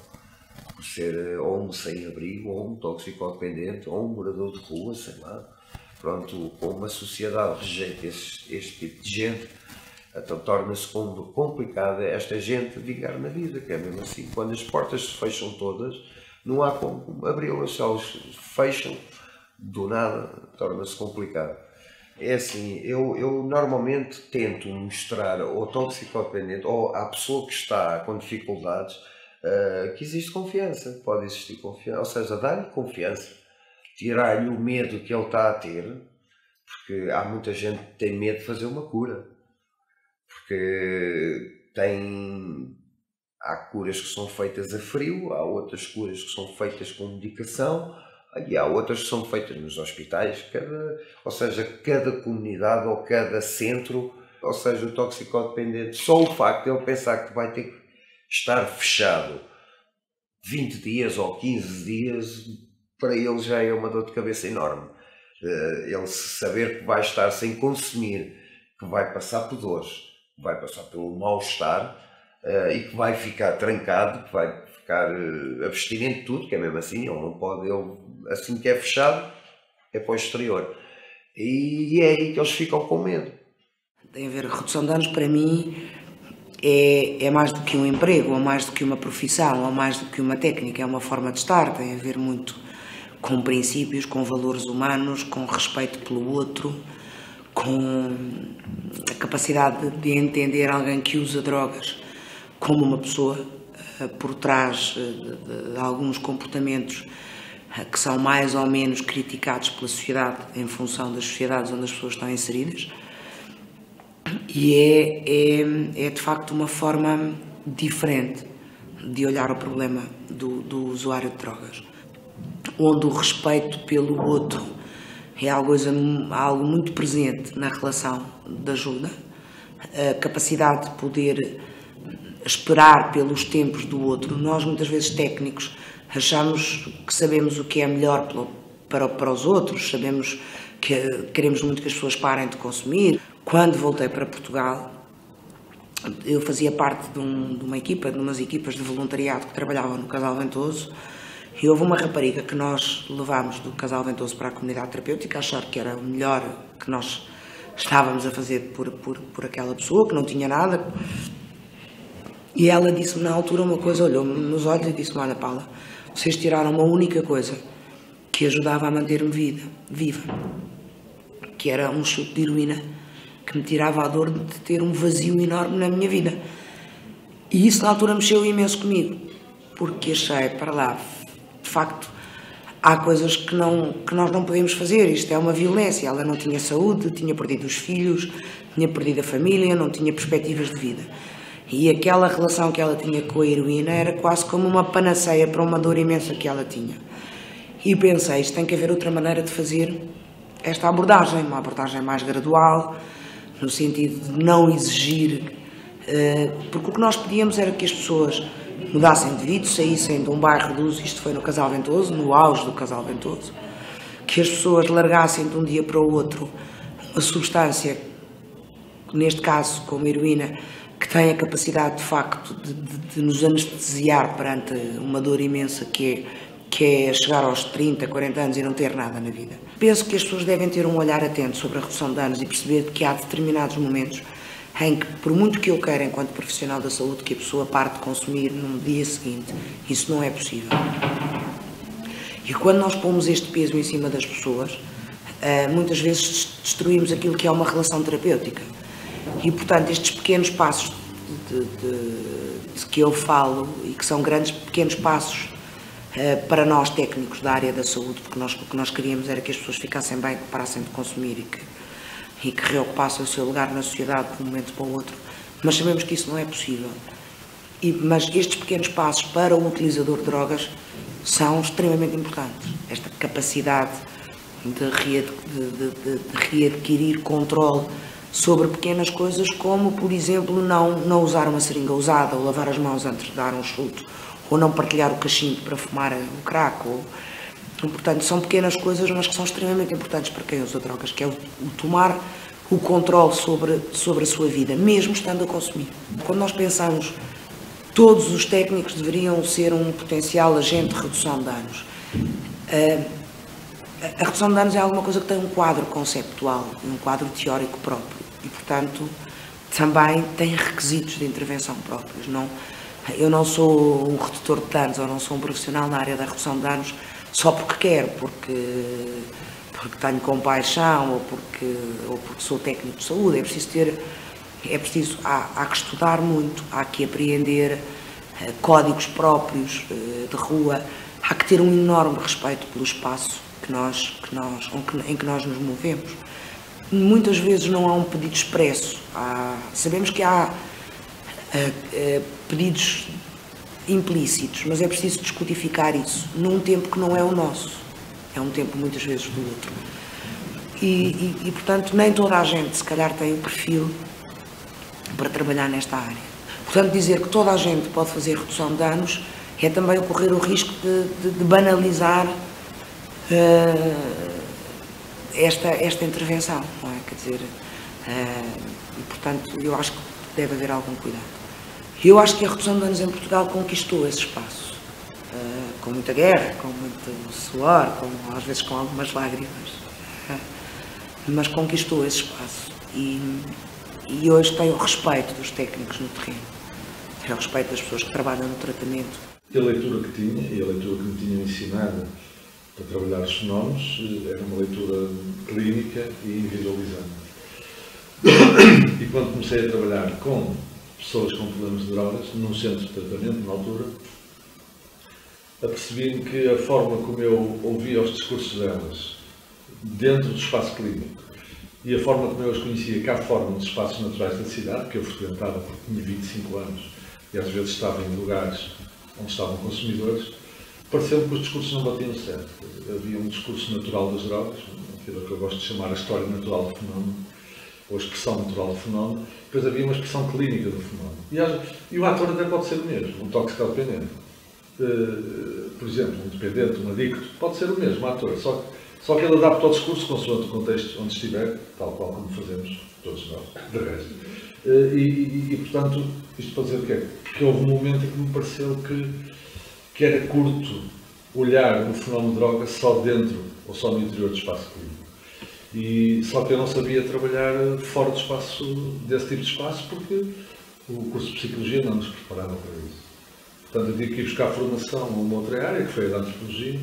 Por ser ou um sem-abrigo, ou um toxicodependente, ou um morador de rua, sei lá. Pronto, como a sociedade rejeita este tipo de gente, então torna-se complicado esta gente vingar na vida, que é mesmo assim. Quando as portas se fecham todas, não há como abri-las, se elas fecham, do nada, torna-se complicado. É assim, eu normalmente tento mostrar ao toxicodependente ou à pessoa que está com dificuldades que existe confiança, pode existir confiança, ou seja, dar-lhe confiança, tirar-lhe o medo que ele está a ter, porque há muita gente que tem medo de fazer uma cura, porque tem Há curas que são feitas a frio, há outras curas que são feitas com medicação e há outras que são feitas nos hospitais. Ou seja, cada comunidade ou cada centro, ou seja, o toxicodependente, só o facto de ele pensar que vai ter que estar fechado 20 dias ou 15 dias, para ele já é uma dor de cabeça enorme. Ele saber que vai estar sem consumir, que vai passar por dores, que vai passar pelo mal-estar, e que vai ficar trancado, que vai ficar abstinente de tudo, que é mesmo assim, ele não pode, assim que é fechado, é para o exterior. E é aí que eles ficam com medo. Tem a ver, a redução de danos para mim é mais do que um emprego, ou mais do que uma profissão, ou mais do que uma técnica, é uma forma de estar, tem a ver muito com princípios, com valores humanos, com respeito pelo outro, com a capacidade de entender alguém que usa drogas como uma pessoa por trás de alguns comportamentos que são mais ou menos criticados pela sociedade em função das sociedades onde as pessoas estão inseridas. E é de facto uma forma diferente de olhar o problema do usuário de drogas, onde o respeito pelo outro é algo muito presente na relação de ajuda, a capacidade de poder esperar pelos tempos do outro. Nós, muitas vezes técnicos, achamos que sabemos o que é melhor para os outros, sabemos que queremos muito que as pessoas parem de consumir. Quando voltei para Portugal, eu fazia parte de umas equipas de voluntariado que trabalhavam no Casal Ventoso, e houve uma rapariga que nós levámos do Casal Ventoso para a comunidade terapêutica, a achar que era o melhor que nós estávamos a fazer por aquela pessoa, que não tinha nada. E ela disse-me na altura uma coisa, olhou-me nos olhos e disse-me: olha, Paula, vocês tiraram uma única coisa que ajudava a manter-me viva, que era um chute de heroína que me tirava a dor de ter um vazio enorme na minha vida. E isso na altura mexeu imenso comigo, porque achei, para lá, de facto, há coisas que nós não podemos fazer, isto é uma violência. Ela não tinha saúde, tinha perdido os filhos, tinha perdido a família, não tinha perspectivas de vida. E aquela relação que ela tinha com a heroína era quase como uma panaceia para uma dor imensa que ela tinha. E pensei, isto tem que haver outra maneira de fazer esta abordagem, uma abordagem mais gradual, no sentido de não exigir, porque o que nós pedíamos era que as pessoas mudassem de vida, saíssem de um bairro de uso, isto foi no Casal Ventoso, no auge do Casal Ventoso, que as pessoas largassem de um dia para o outro uma substância, neste caso como a heroína, que tem a capacidade de facto de nos anestesiar perante uma dor imensa que é chegar aos 30, 40 anos e não ter nada na vida. Penso que as pessoas devem ter um olhar atento sobre a redução de danos e perceber que há determinados momentos em que, por muito que eu queira, enquanto profissional da saúde, que a pessoa pare de consumir no dia seguinte, isso não é possível. E quando nós pomos este peso em cima das pessoas, muitas vezes destruímos aquilo que é uma relação terapêutica. E, portanto, estes pequenos passos de que eu falo, e que são grandes pequenos passos para nós técnicos da área da saúde, porque o que nós queríamos era que as pessoas ficassem bem, que parassem de consumir e que reocupassem o seu lugar na sociedade de um momento para o outro, mas sabemos que isso não é possível. Mas estes pequenos passos para o utilizador de drogas são extremamente importantes. Esta capacidade de readquirir controle sobre pequenas coisas, como, por exemplo, não usar uma seringa usada, ou lavar as mãos antes de dar um chute, ou não partilhar o cachimbo para fumar o crack. Portanto, são pequenas coisas, mas que são extremamente importantes para quem usa drogas, que é o tomar o controle sobre a sua vida, mesmo estando a consumir. Quando nós pensamos, todos os técnicos deveriam ser um potencial agente de redução de danos. A redução de danos é alguma coisa que tem um quadro conceptual, um quadro teórico próprio e, portanto, também tem requisitos de intervenção próprios. Eu não sou um redutor de danos, ou não sou um profissional na área da redução de danos só porque quero, porque tenho compaixão ou porque sou técnico de saúde. Há que estudar muito, há que apreender códigos próprios de rua, há que ter um enorme respeito pelo espaço em que nós nos movemos. Muitas vezes não há um pedido expresso. Sabemos que há pedidos implícitos, mas é preciso descodificar isso num tempo que não é o nosso, é um tempo muitas vezes do outro. E portanto, nem toda a gente, se calhar, tem o perfil para trabalhar nesta área. Portanto, dizer que toda a gente pode fazer redução de danos é também correr o risco de banalizar esta intervenção, não é? Quer dizer, e portanto, eu acho que deve haver algum cuidado. Eu acho que a redução de danos em Portugal conquistou esse espaço, com muita guerra, com muito suor, às vezes com algumas lágrimas, mas conquistou esse espaço e hoje tem o respeito dos técnicos no terreno, tem o respeito das pessoas que trabalham no tratamento. A leitura que tinha e a leitura que me tinham ensinado para trabalhar os fenómenos era uma leitura clínica e individualizante. E quando comecei a trabalhar com pessoas com problemas de drogas, num centro de tratamento, na altura, apercebi-me que a forma como eu ouvia os discursos delas dentro do espaço clínico e a forma como eu as conhecia cá fora nos espaços naturais da cidade, que eu frequentava porque tinha 25 anos e às vezes estava em lugares onde estavam consumidores, pareceu-me que os discursos não batiam certo. Havia um discurso natural das drogas, aquilo que eu gosto de chamar a história natural do fenómeno, ou a expressão natural do fenómeno, depois havia uma expressão clínica do fenómeno. E o ator até pode ser o mesmo, um toxicodependente. Por exemplo, um dependente, um adicto, pode ser o mesmo, um ator, só que ele adapta ao discurso consoante o contexto onde estiver, tal qual como fazemos todos nós, de resto. Portanto, isto para dizer o quê? Que houve um momento em que me pareceu que era curto olhar o fenómeno de droga só dentro ou só no interior do espaço clínico. E só que eu não sabia trabalhar fora do espaço, desse tipo de espaço, porque o curso de Psicologia não nos preparava para isso. Portanto, eu tive que ir buscar formação a uma outra área, que foi a da Antropologia.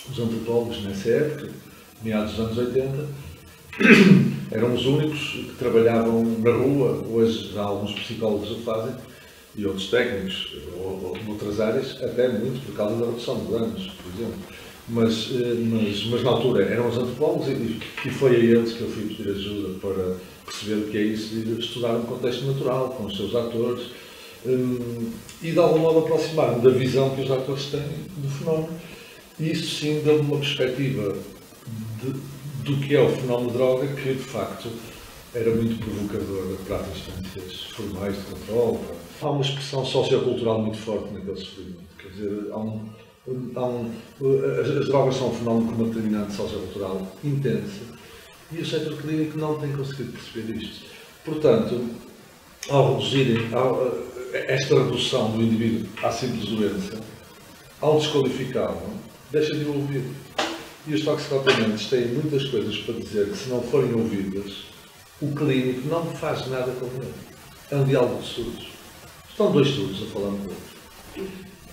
Os antropólogos, nessa época, meados dos anos 80, eram os únicos que trabalhavam na rua. Hoje já alguns psicólogos o fazem, e outros técnicos, ou noutras áreas, até muito por causa da redução de danos, por exemplo. Mas na altura eram os antropólogos e foi a eles que eu fui pedir ajuda para perceber o que é isso de estudar um contexto natural, com os seus atores, e de algum modo aproximar-me da visão que os atores têm do fenómeno. E isso sim deu-me uma perspectiva do que é o fenómeno de droga, que de facto era muito provocadora para as instâncias formais de controle. Há uma expressão sociocultural muito forte naquele sofrimento. Quer dizer, as drogas são um fenómeno com uma determinante sociocultural intensa e o setor clínico não tem conseguido perceber isto. Portanto, ao reduzirem esta redução do indivíduo à simples doença, ao desqualificá-lo, deixa de o ouvir. E os toxicodependentes têm muitas coisas para dizer que, se não forem ouvidas, o clínico não faz nada com ele. É um diálogo de surdos. Estão dois surdos a falar um com o outro.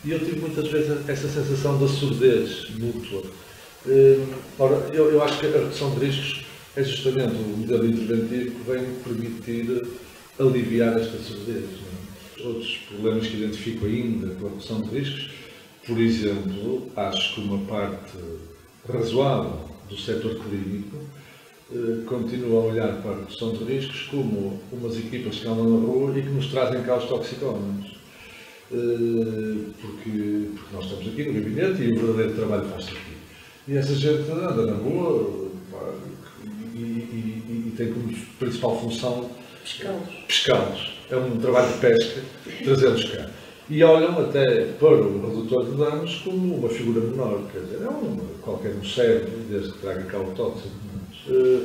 E eu tive muitas vezes essa sensação da surdez mútua. Ora, eu acho que a redução de riscos é justamente o modelo interventivo que vem permitir aliviar esta surdez. Não é? Outros problemas que identifico ainda com a redução de riscos, por exemplo, acho que uma parte razoável do setor clínico continua a olhar para a redução de riscos como umas equipas que andam na rua e que nos trazem cá os toxicómanos. Porque nós estamos aqui no gabinete e o verdadeiro trabalho faz-se aqui. E essa gente anda na rua e tem como principal função pescá-los. É um trabalho de pesca, trazê-los cá. E olham até para o redutor de danos como uma figura menor, quer dizer, qualquer um serve, desde que traga cá o tóxico.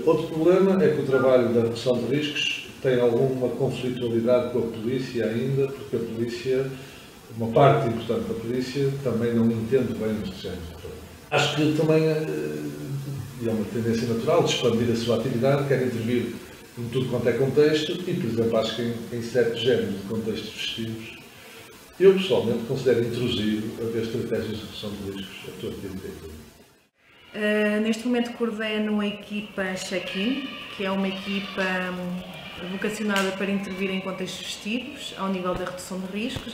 Outro problema é que o trabalho da redução de riscos tem alguma conflitualidade com a polícia ainda, porque a polícia, uma parte importante da polícia, também não entende bem este género de problema. Acho que também é uma tendência natural de expandir a sua atividade, quer intervir em tudo quanto é contexto e, por exemplo, acho que em certos géneros de contextos festivos, eu pessoalmente considero intrusivo haver estratégias de redução de riscos a todo tipo de tempo. Neste momento coordeno a equipa Check-in, que é uma equipa vocacionada para intervir em contextos festivos, ao nível da redução de riscos,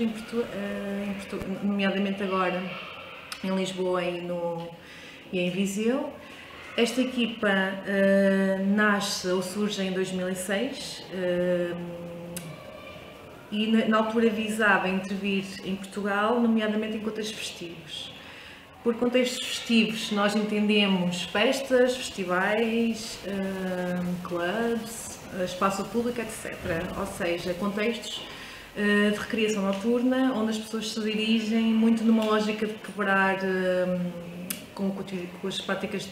nomeadamente agora em Lisboa e em Viseu. Esta equipa nasce ou surge em 2006, e na altura visava intervir em Portugal, nomeadamente em contextos festivos. Por contextos festivos nós entendemos festas, festivais, clubs, espaço público, etc. Ou seja, contextos de recreação noturna, onde as pessoas se dirigem muito numa lógica de quebrar com as práticas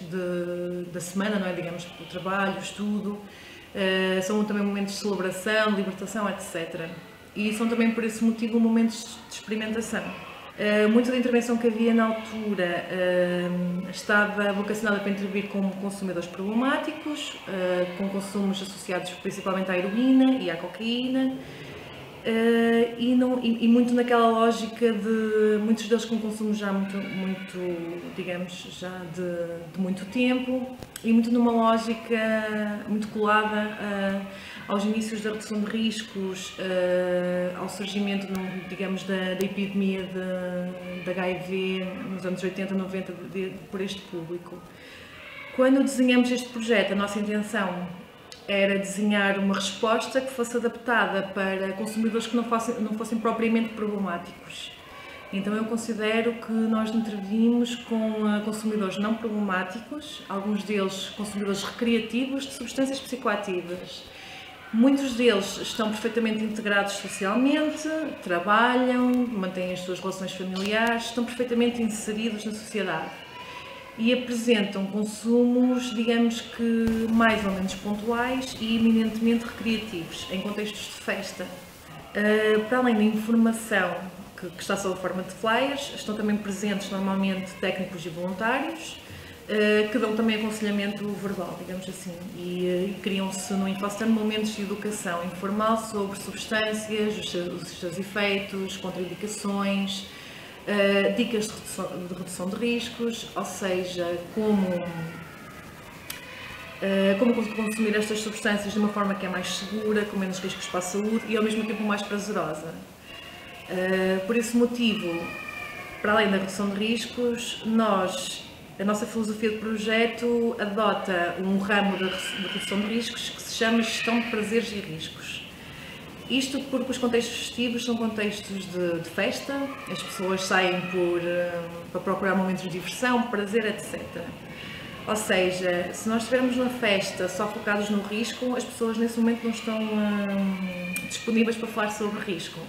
da semana, não é? Digamos, o trabalho, o estudo, são também momentos de celebração, de libertação, etc. E são também por esse motivo momentos de experimentação. Muita da intervenção que havia na altura estava vocacionada para intervir com consumidores problemáticos, com consumos associados principalmente à heroína e à cocaína, e muito naquela lógica de muitos deles com consumo já muito digamos, já de muito tempo, e muito numa lógica muito colada aos inícios da redução de riscos, ao surgimento, digamos, da epidemia de HIV nos anos 80, 90, por este público. Quando desenhamos este projeto, a nossa intenção era desenhar uma resposta que fosse adaptada para consumidores que não fossem propriamente problemáticos. Então eu considero que nós intervimos com consumidores não problemáticos, alguns deles consumidores recreativos de substâncias psicoativas. Muitos deles estão perfeitamente integrados socialmente, trabalham, mantêm as suas relações familiares, estão perfeitamente inseridos na sociedade e apresentam consumos, digamos que mais ou menos pontuais e eminentemente recreativos, em contextos de festa. Para além da informação que está sob a forma de flyers, estão também presentes normalmente técnicos e voluntários, que dão também aconselhamento verbal, digamos assim, e criam-se no InfoSTEM momentos de educação informal sobre substâncias, os seus efeitos, contraindicações, dicas de redução de riscos, ou seja, como consumir estas substâncias de uma forma que é mais segura, com menos riscos para a saúde e ao mesmo tempo mais prazerosa. Por esse motivo, para além da redução de riscos, a nossa filosofia de projeto adota um ramo de redução de riscos que se chama gestão de prazeres e riscos. Isto porque os contextos festivos são contextos de festa, as pessoas saem para procurar momentos de diversão, prazer, etc. Ou seja, se nós estivermos na festa só focados no risco, as pessoas nesse momento não estão disponíveis para falar sobre risco.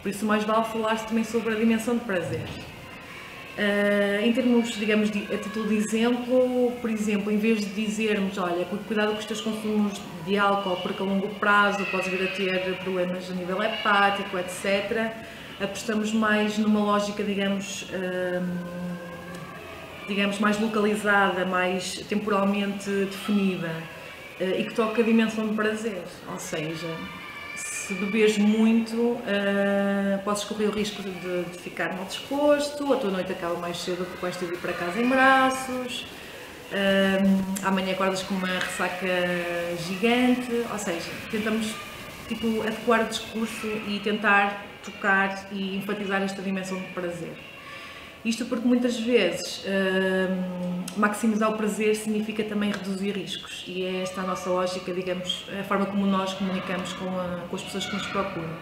Por isso mais vale falar-se também sobre a dimensão de prazer. Em termos, digamos, a título de exemplo, por exemplo, em vez de dizermos, olha, cuidado com os teus consumos de álcool porque a longo prazo podes vir a ter problemas a nível hepático, etc., apostamos mais numa lógica, digamos, mais localizada, mais temporalmente definida e que toca a dimensão de prazer, ou seja, se beberes muito, podes correr o risco de ficar mal disposto, a tua noite acaba mais cedo porque vais ter de ir para casa em braços, amanhã acordas com uma ressaca gigante, ou seja, tentamos adequar o discurso e tentar tocar e enfatizar esta dimensão de prazer. Isto porque muitas vezes maximizar o prazer significa também reduzir riscos e é esta a nossa lógica, digamos, a forma como nós comunicamos com as pessoas que nos procuram.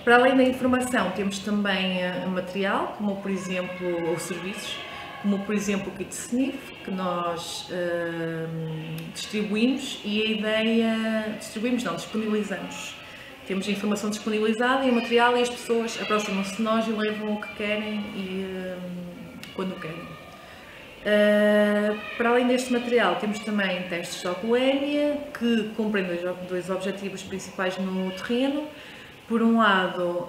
Para além da informação, temos também material, como por exemplo, ou serviços, como por exemplo o Kit Sniff, que nós distribuímos e a ideia, disponibilizamos. Temos a informação disponibilizada e o material e as pessoas aproximam-se de nós e levam o que querem e quando querem. Para além deste material, temos também testes de alcoolemia que cumprem dois objetivos principais no terreno. Por um lado,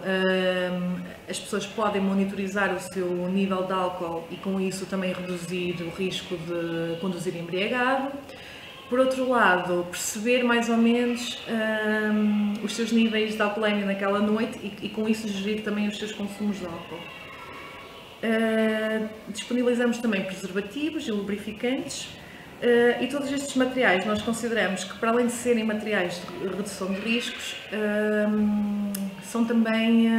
as pessoas podem monitorizar o seu nível de álcool e com isso também reduzir o risco de conduzir embriagado. Por outro lado, perceber mais ou menos os seus níveis de alcoolemia naquela noite e com isso gerir também os seus consumos de álcool. Disponibilizamos também preservativos e lubrificantes e todos estes materiais nós consideramos que, para além de serem materiais de redução de riscos, são também,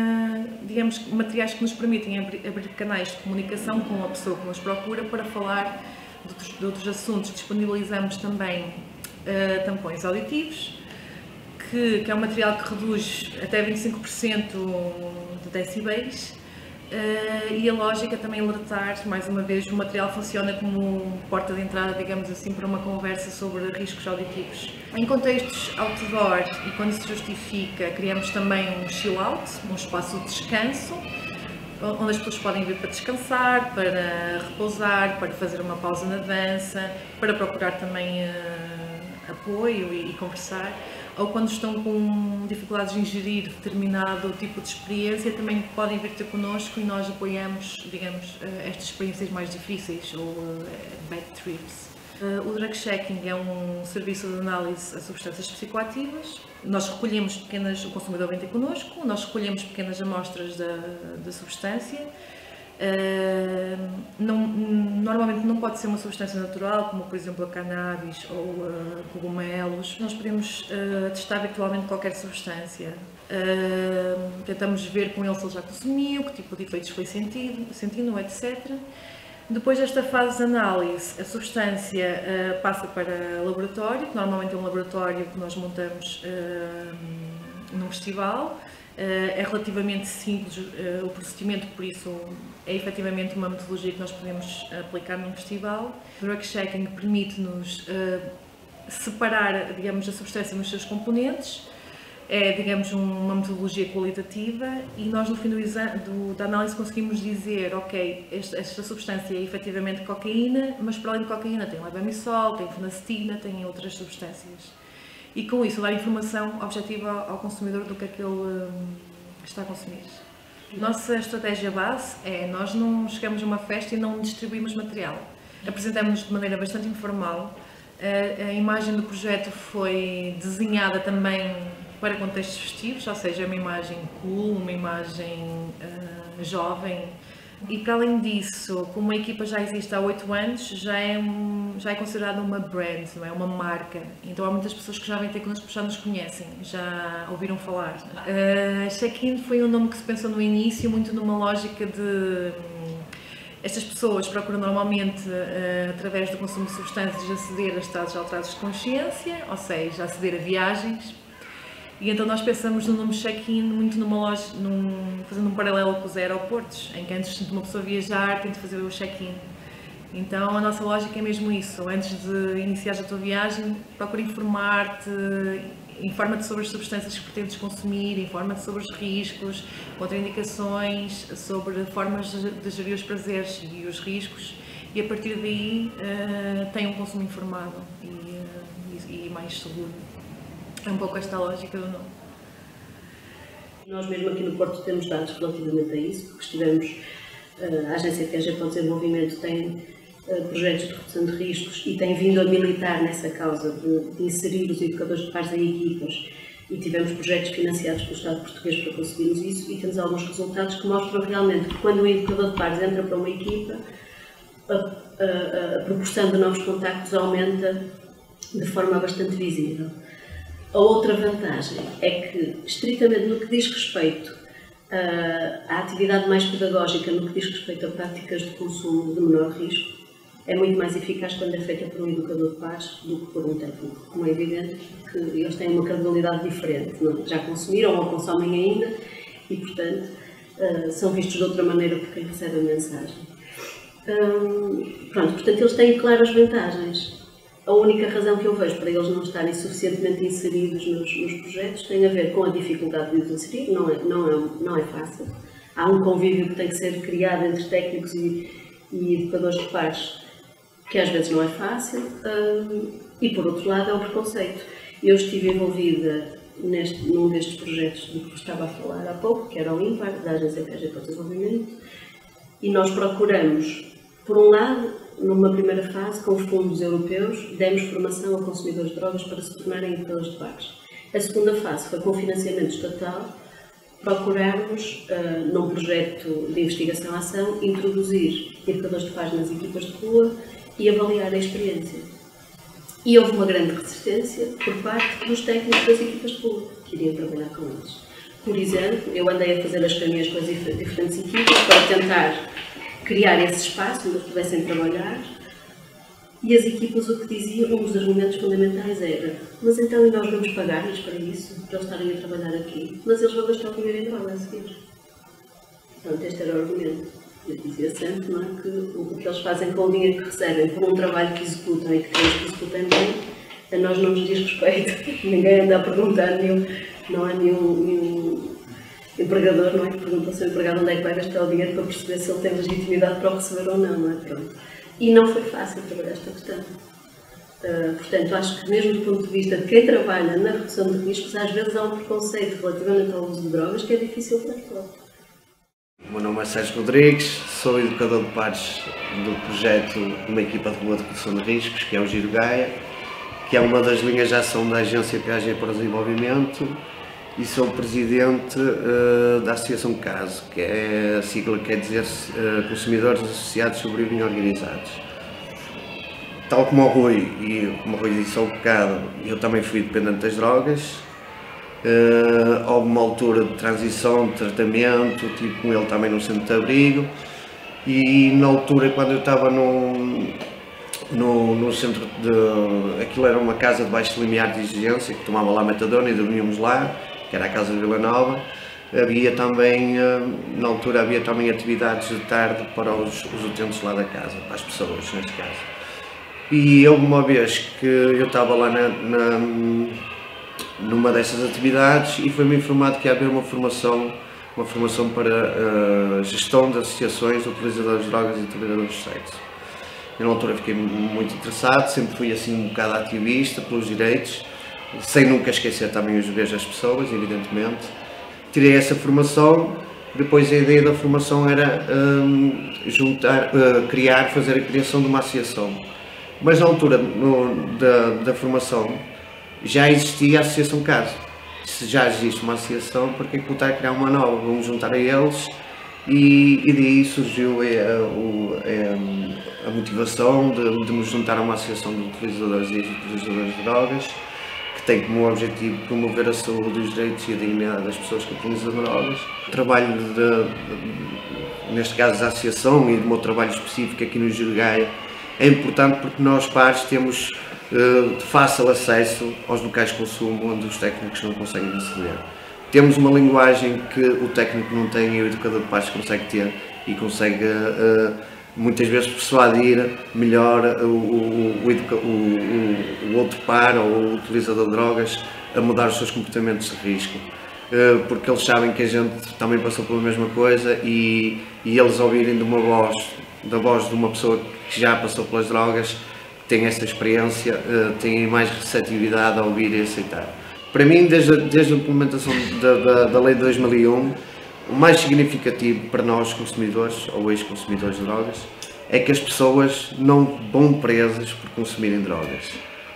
digamos, materiais que nos permitem abrir canais de comunicação com a pessoa que nos procura para falar de outros assuntos. Disponibilizamos também tampões auditivos que é um material que reduz até 25% de decibéis. E a lógica também alertar, mais uma vez, o material funciona como porta de entrada, digamos assim, para uma conversa sobre riscos auditivos. Em contextos outdoor e quando se justifica, criamos também um chill out, um espaço de descanso, onde as pessoas podem vir para descansar, para repousar, para fazer uma pausa na dança, para procurar também apoio e conversar. Ou quando estão com dificuldades em gerir determinado tipo de experiência, também podem vir ter connosco e nós apoiamos, digamos, estas experiências mais difíceis, ou bad trips. O drug checking é um serviço de análise a substâncias psicoativas. Nós recolhemos o consumidor vem ter connosco, nós recolhemos pequenas amostras da substância. Normalmente não pode ser uma substância natural, como por exemplo a cannabis ou cogumelos. Nós podemos testar virtualmente qualquer substância. Tentamos ver com ele se ele já consumiu, que tipo de efeitos foi sentindo, etc. Depois desta fase de análise, a substância passa para laboratório, que normalmente é um laboratório que nós montamos num festival. É relativamente simples o procedimento, por isso é efetivamente uma metodologia que nós podemos aplicar num festival. O drug checking permite-nos separar, digamos, a substância nos seus componentes, é, digamos, uma metodologia qualitativa e nós no fim da análise conseguimos dizer, ok, esta substância é efetivamente cocaína, mas para além de cocaína tem levamisol, tem fenacetina, tem outras substâncias. E com isso dar informação objetiva ao consumidor do que é que ele está a consumir. Nossa estratégia base é, nós não chegamos a uma festa e não distribuímos material. Apresentamos-nos de maneira bastante informal. A imagem do projeto foi desenhada também para contextos festivos, ou seja, uma imagem cool, uma imagem jovem. E para além disso, como a equipa já existe há 8 anos, já é considerada uma brand, não é? Uma marca. Então há muitas pessoas que já vêm ter connosco que já nos conhecem, já ouviram falar. Check-in foi um nome que se pensou no início, muito numa lógica de... Estas pessoas procuram normalmente, através do consumo de substâncias, aceder a estados alterados de consciência, ou seja, aceder a viagens. E então nós pensamos no nome check-in muito numa loja, fazendo um paralelo com os aeroportos, em que antes de uma pessoa viajar, tem de fazer o check-in. Então a nossa lógica é mesmo isso, antes de iniciar a tua viagem, procura informar-te, informa-te sobre as substâncias que pretendes consumir, informa-te sobre os riscos, contraindicações, sobre formas de gerir os prazeres e os riscos, e a partir daí tem um consumo informado e mais seguro. É um pouco esta a lógica do nome. Nós mesmo aqui no Porto temos dados relativamente a isso, porque estivemos, a Agência Viajar para o Desenvolvimento tem projetos de redução de riscos e tem vindo a militar nessa causa de inserir os educadores de pares em equipas e tivemos projetos financiados pelo Estado português para conseguirmos isso e temos alguns resultados que mostram realmente que quando o educador de pares entra para uma equipa, a proporção de novos contactos aumenta de forma bastante visível. A outra vantagem é que, estritamente no que diz respeito à atividade mais pedagógica, no que diz respeito a práticas de consumo de menor risco, é muito mais eficaz quando é feita por um educador de pares do que por um técnico. Como é evidente que eles têm uma credibilidade diferente, já consumiram ou consomem ainda e, portanto, são vistos de outra maneira por quem recebe a mensagem. Portanto, eles têm claras vantagens. A única razão que eu vejo para eles não estarem suficientemente inseridos nos projetos tem a ver com a dificuldade de os inserir, não é fácil. Há um convívio que tem que ser criado entre técnicos e educadores de pares, que às vezes não é fácil, e por outro lado é o preconceito. Eu estive envolvida num destes projetos do que estava a falar há pouco, que era o IMPAR, da Agência Viajar para o Desenvolvimento, e nós procuramos, por um lado, numa primeira fase, com os fundos europeus, demos formação a consumidores de drogas para se tornarem educadores de pares. A segunda fase foi com financiamento estatal, procurarmos, num projeto de investigação-ação, introduzir educadores de pares nas equipas de rua e avaliar a experiência. E houve uma grande resistência por parte dos técnicos das equipas de rua, que iriam trabalhar com eles. Por exemplo, eu andei a fazer as reuniões com as diferentes equipas para tentar criar esse espaço onde eles pudessem trabalhar. E as equipas o que diziam, um dos argumentos fundamentais era: mas então e nós vamos pagar-lhes para isso, para eles estarem a trabalhar aqui? Mas eles vão gastar o dinheiro em droga a seguir. Portanto, este era o argumento. Eu dizia sempre, não é, que o que eles fazem com o dinheiro que recebem por um trabalho que executam e que querem que executem bem, a nós não nos diz respeito. Ninguém anda a perguntar, não há nenhum empregador, não é, que pergunta ao seu empregado onde é que vai gastar o dinheiro para perceber se ele tem legitimidade para o receber ou não, não é? Pronto. E não foi fácil trabalhar esta questão. Portanto, acho que mesmo do ponto de vista de quem trabalha na redução de riscos, às vezes há um preconceito relativamente ao uso de drogas que é difícil para todos. O meu nome é Sérgio Rodrigues, sou educador de pares do projeto de uma equipa de redução de riscos, que é o Giro Gaia, que é uma das linhas de ação da Agência PAG para o Desenvolvimento, e sou presidente da Associação CASO, que é a sigla que quer dizer Consumidores Associados Sobrevivem Organizados. Tal como o Rui, e como o Rui disse há um bocado, eu também fui dependente das drogas. Houve uma altura de transição, de tratamento, tive com ele também num centro de abrigo, e na altura, quando eu estava no centro de... aquilo era uma casa de baixo limiar de exigência, que tomava lá metadona e dormíamos lá, que era a Casa de Vila Nova. Havia também, na altura, havia também atividades de tarde para os utentes lá da casa, para as pessoas, neste caso. E houve uma vez que eu estava lá numa dessas atividades e foi-me informado que ia haver uma formação para gestão de associações de utilizadores de drogas e trabalhadores de sexo. Eu na altura fiquei muito interessado, sempre fui assim um bocado ativista pelos direitos, sem nunca esquecer também os deveres das pessoas, evidentemente. Tirei essa formação, depois a ideia da formação era fazer a criação de uma associação. Mas na altura da formação já existia a Associação CASO. Se já existe uma associação, por que voltar a criar uma nova? Vamos juntar a eles, e daí surgiu a motivação de nos juntar a uma associação de utilizadores e utilizadoras de drogas, que tem como objetivo promover a saúde, os direitos e a dignidade das pessoas que utilizam drogas. O trabalho, neste caso da associação, e do meu trabalho específico aqui no Giro Gaia, é importante porque nós, pares, temos de fácil acesso aos locais de consumo onde os técnicos não conseguem aceder. Temos uma linguagem que o técnico não tem e o educador de pares consegue ter, e consegue muitas vezes persuadir melhor o outro par ou o utilizador de drogas a mudar os seus comportamentos de risco. Porque eles sabem que a gente também passou pela mesma coisa, e eles ouvirem da voz de uma pessoa que já passou pelas drogas, tem essa experiência, têm mais receptividade a ouvir e aceitar. Para mim, desde a implementação da Lei de 2001, o mais significativo para nós consumidores ou ex-consumidores de drogas é que as pessoas não vão presas por consumirem drogas.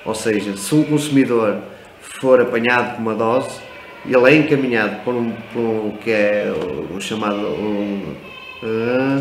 Ou seja, se um consumidor for apanhado com uma dose, ele é encaminhado por um que é o chamado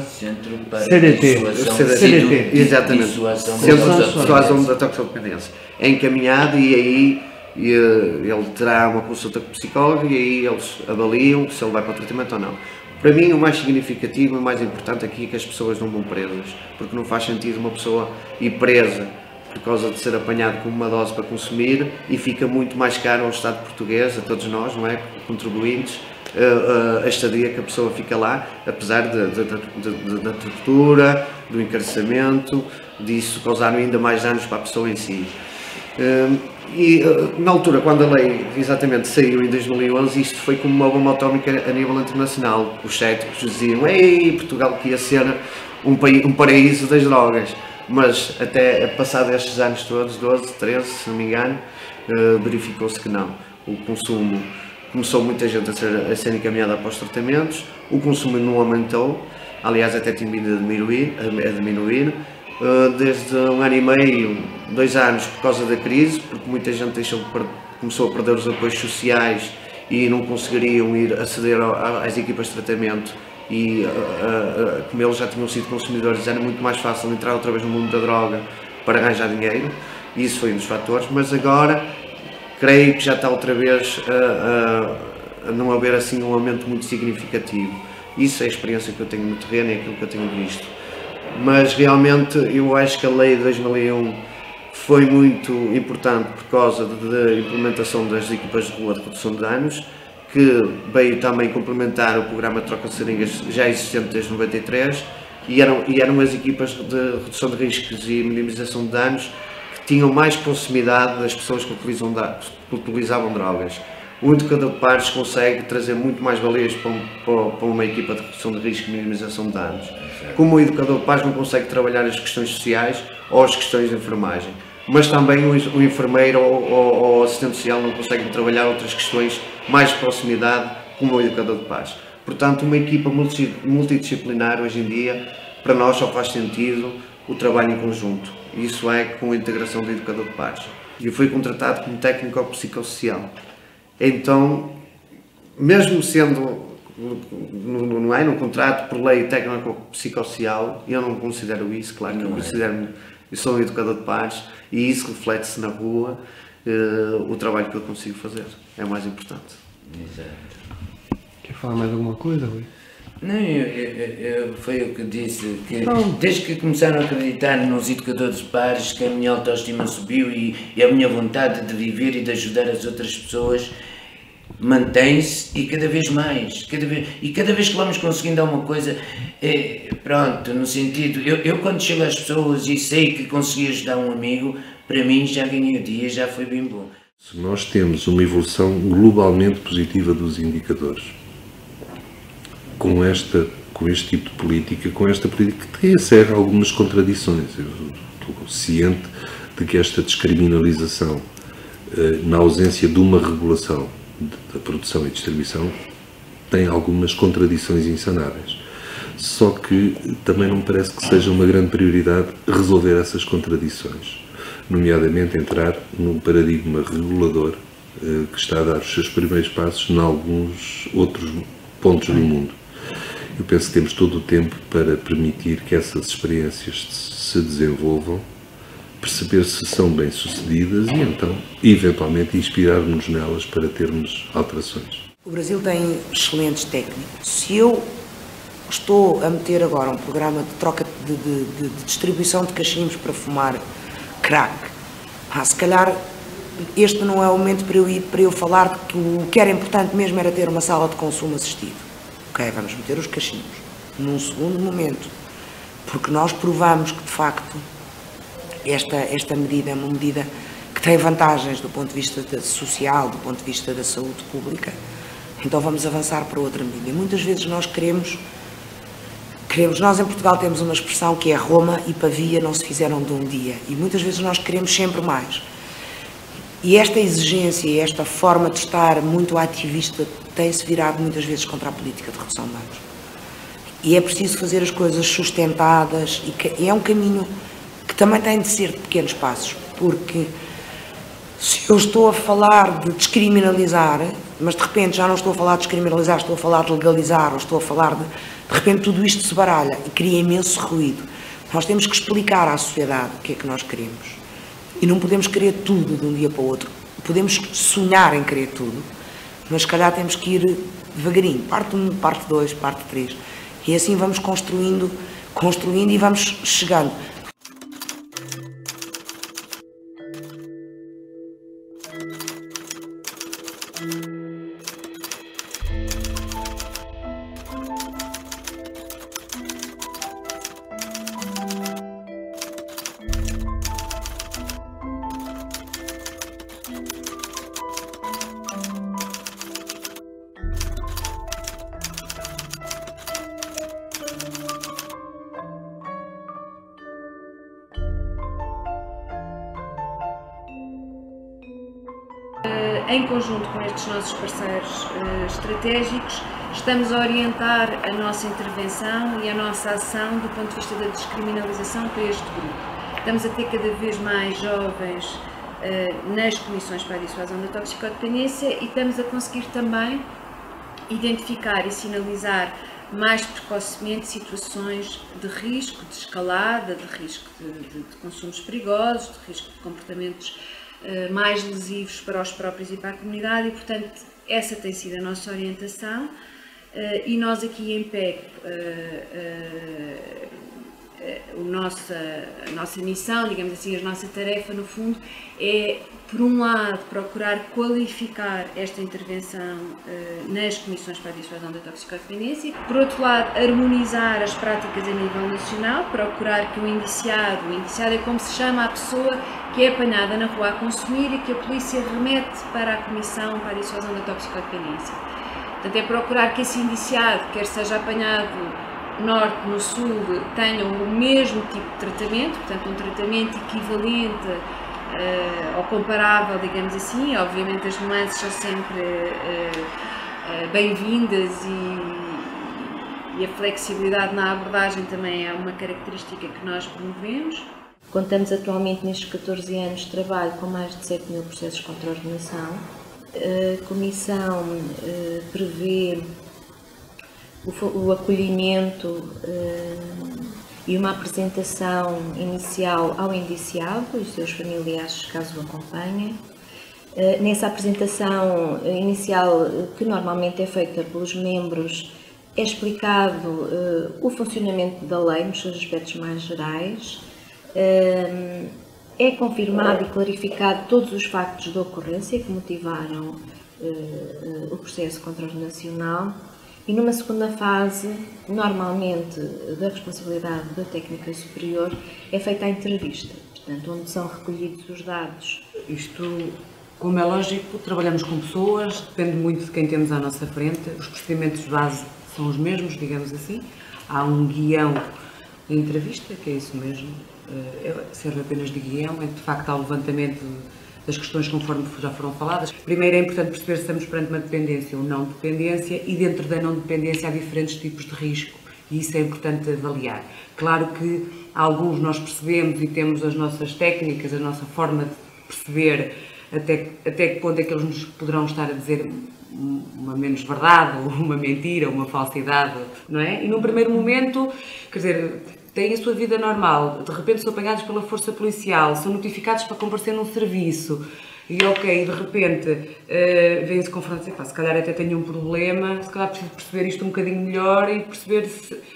Centro para CDT, exatamente, Centro de Dissuasão da Toxicodependência. É encaminhado, e aí ele terá uma consulta com o psicólogo, e aí eles avaliam se ele vai para o tratamento ou não. Para mim, o mais significativo e o mais importante aqui é que as pessoas não vão presas, porque não faz sentido uma pessoa ir presa por causa de ser apanhado com uma dose para consumir, e fica muito mais caro ao Estado português, a todos nós, não é, contribuintes, a estadia que a pessoa fica lá, apesar da tortura, do encarceramento, disso causar ainda mais danos para a pessoa em si. E na altura, quando a lei exatamente saiu em 2011, isto foi como uma bomba atómica a nível internacional. Os céticos diziam: ei, Portugal que ia ser um paraíso das drogas. Mas até passado estes anos todos, 12, 13, se não me engano, verificou-se que não. O consumo começou muita gente a ser encaminhada para os tratamentos, o consumo não aumentou, aliás até tem vindo a diminuir, desde 1 ano e meio, 2 anos, por causa da crise, porque muita gente começou a perder os apoios sociais e não conseguiriam aceder às equipas de tratamento, e como eles já tinham sido consumidores, era muito mais fácil entrar outra vez no mundo da droga para arranjar dinheiro, e isso foi um dos fatores. Mas agora creio que já está outra vez a não haver assim um aumento muito significativo. Isso é a experiência que eu tenho no terreno e aquilo que eu tenho visto. mas realmente eu acho que a lei de 2001 foi muito importante por causa da implementação das equipas de rua de redução de danos, que veio também complementar o programa de troca de seringas já existente desde 93, e eram as equipas de redução de riscos e minimização de danos que tinham mais proximidade das pessoas que utilizavam drogas. O educador de pares consegue trazer muito mais valias para uma equipa de redução de risco e minimização de danos. Como o educador de pares não consegue trabalhar as questões sociais ou as questões de enfermagem, mas também o enfermeiro ou o assistente social não conseguem trabalhar outras questões mais de proximidade como o educador de pares. Portanto, uma equipa multidisciplinar hoje em dia, para nós só faz sentido o trabalho em conjunto. Isso é com a integração do educador de pares. Eu fui contratado como técnico psicossocial. Então, mesmo sendo num contrato por lei técnico-psicossocial, eu não considero isso, claro que eu sou um educador de pares e isso reflete-se na rua, o trabalho que eu consigo fazer, é o mais importante. Exato. Quer falar mais alguma coisa, Rui? Não, foi o que disse, que desde que começaram a acreditar nos educadores de pares, que a minha autoestima subiu e a minha vontade de viver e de ajudar as outras pessoas mantém-se, e cada vez mais, cada vez que vamos conseguindo alguma coisa, pronto, no sentido, eu quando chego às pessoas e sei que consegui ajudar um amigo, para mim já ganhei o dia, já foi bem bom. Se nós temos uma evolução globalmente positiva dos indicadores, com este tipo de política, com esta política que encerra algumas contradições. Eu estou ciente de que esta descriminalização, na ausência de uma regulação da produção e distribuição, tem algumas contradições insanáveis. Só que também não me parece que seja uma grande prioridade resolver essas contradições, nomeadamente entrar num paradigma regulador que está a dar os seus primeiros passos em alguns outros pontos do mundo. Eu penso que temos todo o tempo para permitir que essas experiências se desenvolvam, perceber se são bem-sucedidas e então, eventualmente, inspirar-nos nelas para termos alterações. O Brasil tem excelentes técnicos. Se eu estou a meter agora um programa de troca de distribuição de cachimbos para fumar crack, se calhar este não é o momento para eu falar de que o que era importante mesmo era ter uma sala de consumo assistido. Ok, vamos meter os cachimbos num segundo momento, porque nós provamos que de facto esta medida é uma medida que tem vantagens do ponto de vista social, do ponto de vista da saúde pública. Então vamos avançar para outra medida. E muitas vezes nós nós em Portugal temos uma expressão que é Roma e Pavia não se fizeram de um dia, e muitas vezes nós queremos sempre mais. E esta exigência e esta forma de estar muito ativista tem-se virado muitas vezes contra a política de redução de danos. E é preciso fazer as coisas sustentadas, e é um caminho que também tem de ser de pequenos passos, porque se eu estou a falar de descriminalizar, mas de repente já não estou a falar de descriminalizar, estou a falar de legalizar, ou estou a falar de repente tudo isto se baralha e cria imenso ruído. Nós temos que explicar à sociedade o que é que nós queremos. E não podemos querer tudo de um dia para o outro. Podemos sonhar em querer tudo, mas se calhar temos que ir devagarinho, parte 1, parte 2, parte 3. E assim vamos construindo e vamos chegando. Em conjunto com estes nossos parceiros estratégicos, estamos a orientar a nossa intervenção e a nossa ação do ponto de vista da descriminalização para este grupo. Estamos a ter cada vez mais jovens nas comissões para a dissuasão da toxicodependência e estamos a conseguir também identificar e sinalizar mais precocemente situações de risco, de escalada, de risco de consumos perigosos, de risco de comportamentos mais lesivos para os próprios e para a comunidade, e portanto essa tem sido a nossa orientação. E nós aqui em PEC a nossa missão, digamos assim, a nossa tarefa, no fundo, é, por um lado, procurar qualificar esta intervenção nas comissões para a dissuasão da toxicodependência, por outro lado, harmonizar as práticas a nível nacional, procurar que o indiciado é como se chama a pessoa que é apanhada na rua a consumir e que a polícia remete para a comissão para a dissuasão da toxicodependência. Portanto, é procurar que esse indiciado, quer seja apanhado no norte, no sul, tenham o mesmo tipo de tratamento, portanto, um tratamento equivalente ou comparável, digamos assim. Obviamente as nuances são sempre bem-vindas e a flexibilidade na abordagem também é uma característica que nós promovemos. Contamos atualmente nestes 14 anos de trabalho com mais de 7 mil processos contra a ordenação. A Comissão prevê o acolhimento e uma apresentação inicial ao indiciado e os seus familiares, caso o acompanhem. Nessa apresentação inicial, que normalmente é feita pelos membros, é explicado o funcionamento da lei nos seus aspectos mais gerais, é confirmado e clarificado todos os factos de ocorrência que motivaram o processo contra o nacional. E numa segunda fase, normalmente da responsabilidade da técnica superior, é feita a entrevista, portanto, onde são recolhidos os dados. Isto, como é lógico, trabalhamos com pessoas, depende muito de quem temos à nossa frente, os procedimentos de base são os mesmos, digamos assim. Há um guião de entrevista, que é isso mesmo, serve apenas de guião, é de facto há o levantamento das questões conforme já foram faladas. Primeiro é importante perceber se estamos perante uma dependência ou não dependência, e dentro da não dependência há diferentes tipos de risco e isso é importante avaliar. Claro que alguns nós percebemos e temos as nossas técnicas, a nossa forma de perceber até que ponto é que eles nos poderão estar a dizer uma menos verdade, ou uma mentira, ou uma falsidade, não é? E num primeiro momento, quer dizer, têm a sua vida normal, de repente são apanhados pela força policial, são notificados para comparecer num serviço e ok, de repente vêm-se confrontar, se calhar até tenho um problema, se calhar preciso perceber isto um bocadinho melhor e perceber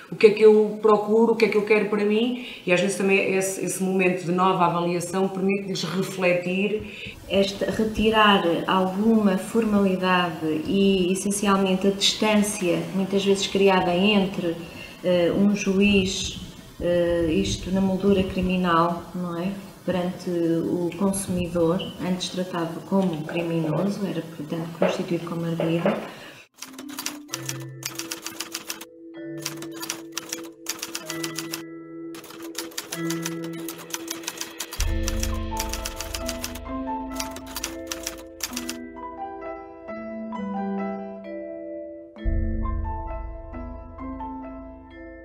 o que é que eu procuro, o que é que eu quero para mim, e às vezes também esse momento de nova avaliação permite-lhes refletir. Retirar alguma formalidade e essencialmente a distância muitas vezes criada entre um juiz, isto na moldura criminal, não é? Perante o consumidor, antes tratado como criminoso, era portanto constituído como arguido.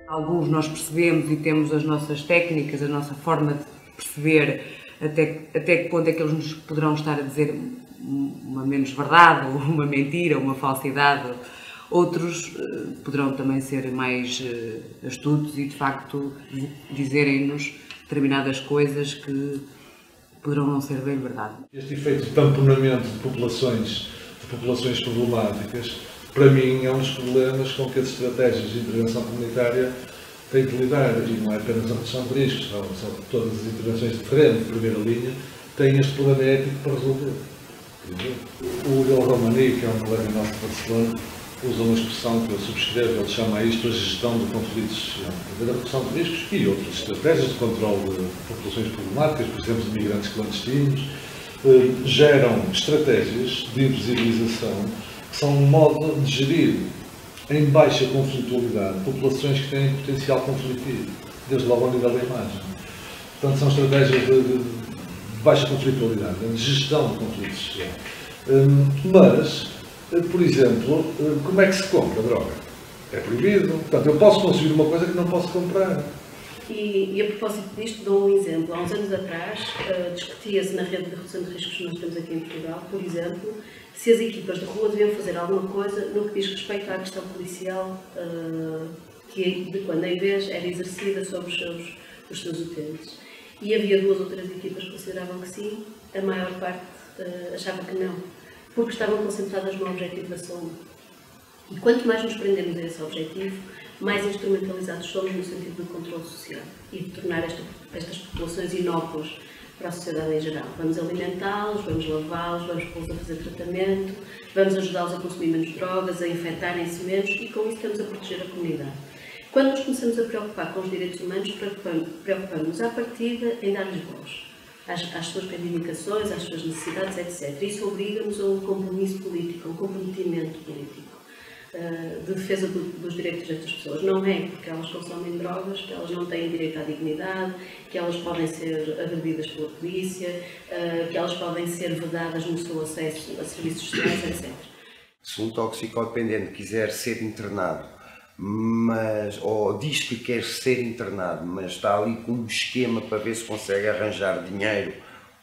Alguns nós percebemos e temos as nossas técnicas, a nossa forma de perceber até que ponto é que eles nos poderão estar a dizer uma menos verdade, ou uma mentira, ou uma falsidade. Outros poderão também ser mais astutos e de facto dizerem-nos determinadas coisas que poderão não ser bem verdade. Este efeito de tamponamento de populações problemáticas, para mim, é um dos problemas com que as estratégias de intervenção comunitária têm de lidar, e não é apenas a redução de riscos, são todas as intervenções diferentes de primeira linha, têm este problema ético para resolver. O Miguel Romani, que é um colega nosso de Barcelona, usa uma expressão que eu subscrevo, ele chama isto a gestão do conflito social. A redução de riscos e outras estratégias de controle de populações problemáticas, por exemplo, de migrantes clandestinos, geram estratégias de invisibilização que são um modo de gerir em baixa conflitualidade populações que têm potencial conflitivo, desde logo ao nível da imagem. Portanto, são estratégias de baixa conflitualidade, de gestão de conflito social. Mas, por exemplo, como é que se compra droga? É proibido. Portanto, eu posso consumir uma coisa que não posso comprar. E a propósito disto, dou um exemplo. Há uns anos atrás, discutia-se na rede de redução de riscos que nós temos aqui em Portugal, por exemplo, se as equipas de rua deviam fazer alguma coisa no que diz respeito à questão policial, que de quando em vez era exercida sobre os seus utentes. E havia duas ou três equipas que consideravam que sim, a maior parte achava que não, porque estavam concentradas no objetivo da saúde. E quanto mais nos prendemos a esse objetivo, mais instrumentalizados somos no sentido do controle social e de tornar estas populações inócuas para a sociedade em geral. Vamos alimentá-los, vamos lavá-los, vamos pô-los a fazer tratamento, vamos ajudá-los a consumir menos drogas, a infectarem-se menos e com isso estamos a proteger a comunidade. Quando nos começamos a preocupar com os direitos humanos, preocupamos-nos à partida em dar-lhes voz às suas reivindicações, às suas necessidades, etc. Isso obriga-nos a um compromisso político, a um comprometimento político de defesa dos direitos destas pessoas. Não é porque elas consomem drogas que elas não têm direito à dignidade, que elas podem ser agredidas pela polícia, que elas podem ser vedadas no seu acesso a serviços sociais, etc. Se um toxicodependente quiser ser internado, ou diz que quer ser internado, mas está ali com um esquema para ver se consegue arranjar dinheiro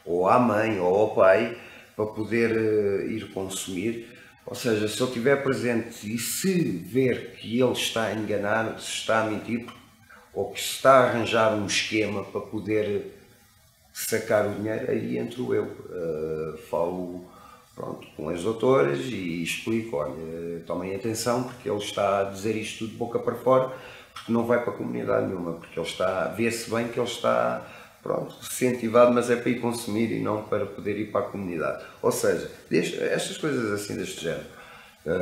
ou à mãe ou ao pai para poder ir consumir, ou seja, se ele estiver presente e se ver que ele está a enganar, se está a mentir, ou que se está a arranjar um esquema para poder sacar o dinheiro, aí entro eu, falo com as doutoras e explico, olha, tomem atenção porque ele está a dizer isto tudo de boca para fora, porque não vai para a comunidade nenhuma, porque ele está, vê-se bem que ele está, incentivado, mas é para ir consumir e não para poder ir para a comunidade. Ou seja, estas coisas assim deste género,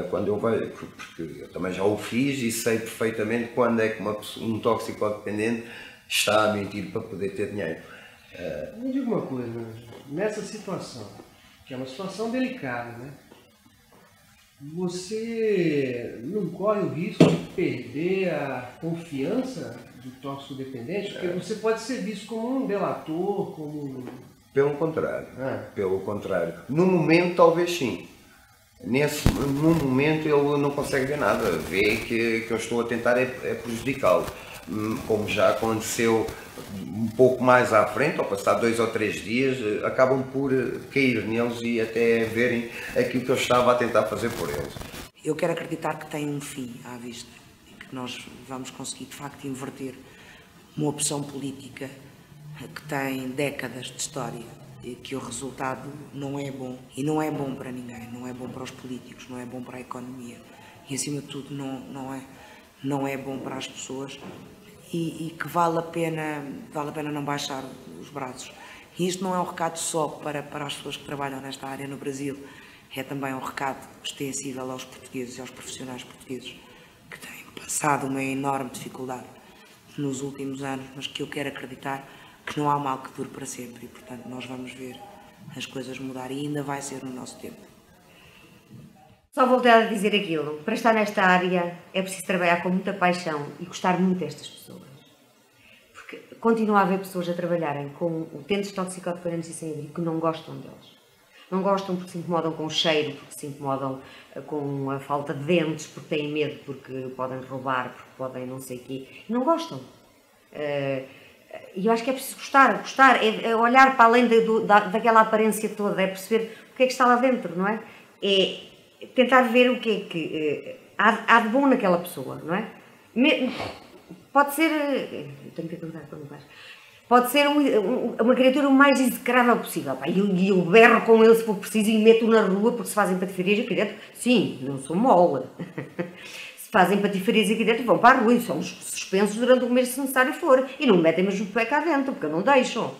quando eu vejo, porque eu também já o fiz e sei perfeitamente quando é que um toxicodependente está a mentir para poder ter dinheiro. Me diga uma coisa, nessa situação, que é uma situação delicada, né? Você não corre o risco de perder a confiança do toxicodependente? Porque você pode ser visto como um delator, como... Pelo contrário, pelo contrário. No momento, talvez sim. No momento ele não consegue ver nada, vê que eu estou a tentar é prejudicá-lo. Como já aconteceu um pouco mais à frente, ao passar 2 ou 3 dias, acabam por cair neles e até verem aquilo que eu estava a tentar fazer por eles. Eu quero acreditar que tem um fim à vista e que nós vamos conseguir de facto inverter uma opção política que tem décadas de história e que o resultado não é bom. E não é bom para ninguém, não é bom para os políticos, não é bom para a economia e acima de tudo não é bom para as pessoas. E que vale a pena não baixar os braços. E isto não é um recado só para as pessoas que trabalham nesta área no Brasil, é também um recado extensível aos portugueses e aos profissionais portugueses que têm passado uma enorme dificuldade nos últimos anos, mas que eu quero acreditar que não há mal que dure para sempre e, portanto, nós vamos ver as coisas mudar e ainda vai ser no nosso tempo. Só voltar a dizer aquilo, para estar nesta área é preciso trabalhar com muita paixão e gostar muito destas pessoas. Porque continua a haver pessoas a trabalharem com utentes toxicodependentes e sem abrigo que não gostam deles. Não gostam porque se incomodam com o cheiro, porque se incomodam com a falta de dentes, porque têm medo, porque podem roubar, porque podem não sei o quê. Não gostam. E eu acho que é preciso gostar é olhar para além daquela aparência toda, é perceber o que é que está lá dentro, não é? É tentar ver o que é que há de bom naquela pessoa, não é? Pode ser, tenho que perguntar para o meu pai, pode ser uma criatura o mais execrável possível, pá, e eu berro com ele se for preciso e meto-o na rua porque se fazem patifarias aqui dentro, sim, não sou mole, se fazem patifarias aqui dentro vão para a rua e são suspensos durante o mês se necessário for, e não me metem mesmo o pé cá dentro, porque eu não deixo,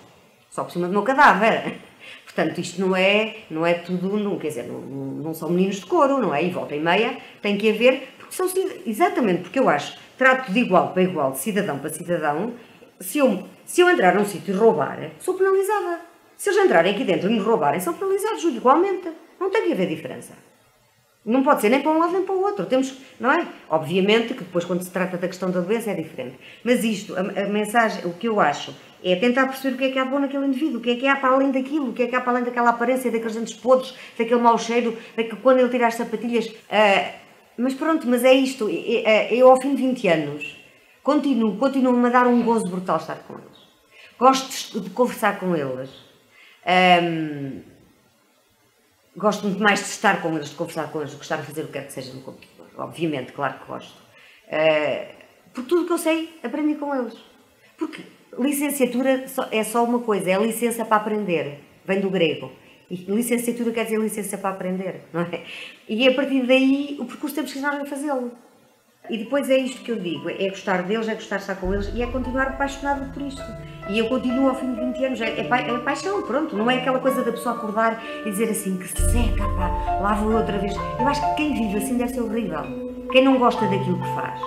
só por cima do meu cadáver. Portanto, isto não é tudo, quer dizer, não são meninos de couro, não é? E volta e meia tem que haver, porque são, exatamente, porque eu acho, trato de igual para igual, de cidadão para cidadão, se eu entrar num sítio e roubar, sou penalizada. Se eles entrarem aqui dentro e me roubarem, são penalizados igualmente. Não tem que haver diferença. Não pode ser nem para um lado nem para o outro. Temos, não é? Obviamente que depois, quando se trata da questão da doença, é diferente. Mas isto, a mensagem, o que eu acho, é tentar perceber o que é que há de bom naquele indivíduo, o que há para além daquilo, o que é que há para além daquela aparência, daqueles dentes podres, daquele mau cheiro, quando ele tira as sapatilhas. Mas pronto, mas é isto. Eu, ao fim de 20 anos, continuo-me a dar um gozo brutal estar com eles. Gosto de conversar com eles. Gosto muito mais de estar com eles, de conversar com eles, de gostar de fazer o que quer que seja no computador. Obviamente, claro que gosto. Por tudo que eu sei, aprendi com eles. Porque licenciatura é só uma coisa, é licença para aprender. Vem do grego. E licenciatura quer dizer licença para aprender, não é? E a partir daí, o percurso temos que nós fazê-lo. E depois é isto que eu digo, é gostar deles, é gostar de estar com eles e é continuar apaixonado por isto. E eu continuo ao fim de 20 anos, é paixão, pronto, não é aquela coisa da pessoa acordar e dizer assim, que seca, pá, lá vou outra vez. Eu acho que quem vive assim deve ser horrível, quem não gosta daquilo que faz.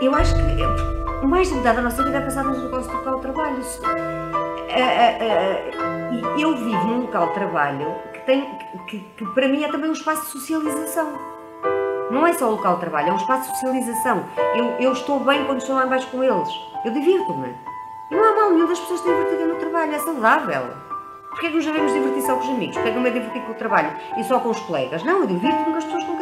Eu acho que mais de metade da nossa vida é passada no local de trabalho. E eu vivo num local de trabalho que para mim é também um espaço de socialização. Não é só o local de trabalho, é um espaço de socialização. Eu estou bem quando estou lá embaixo com eles. Eu divirto-me. E não há mal nenhum das pessoas se divertirem no trabalho, é saudável. Porquê é que nos devemos divertir só com os amigos? Porquê é que não me divertir com o trabalho e só com os colegas? Não, eu divirto-me com as pessoas com quem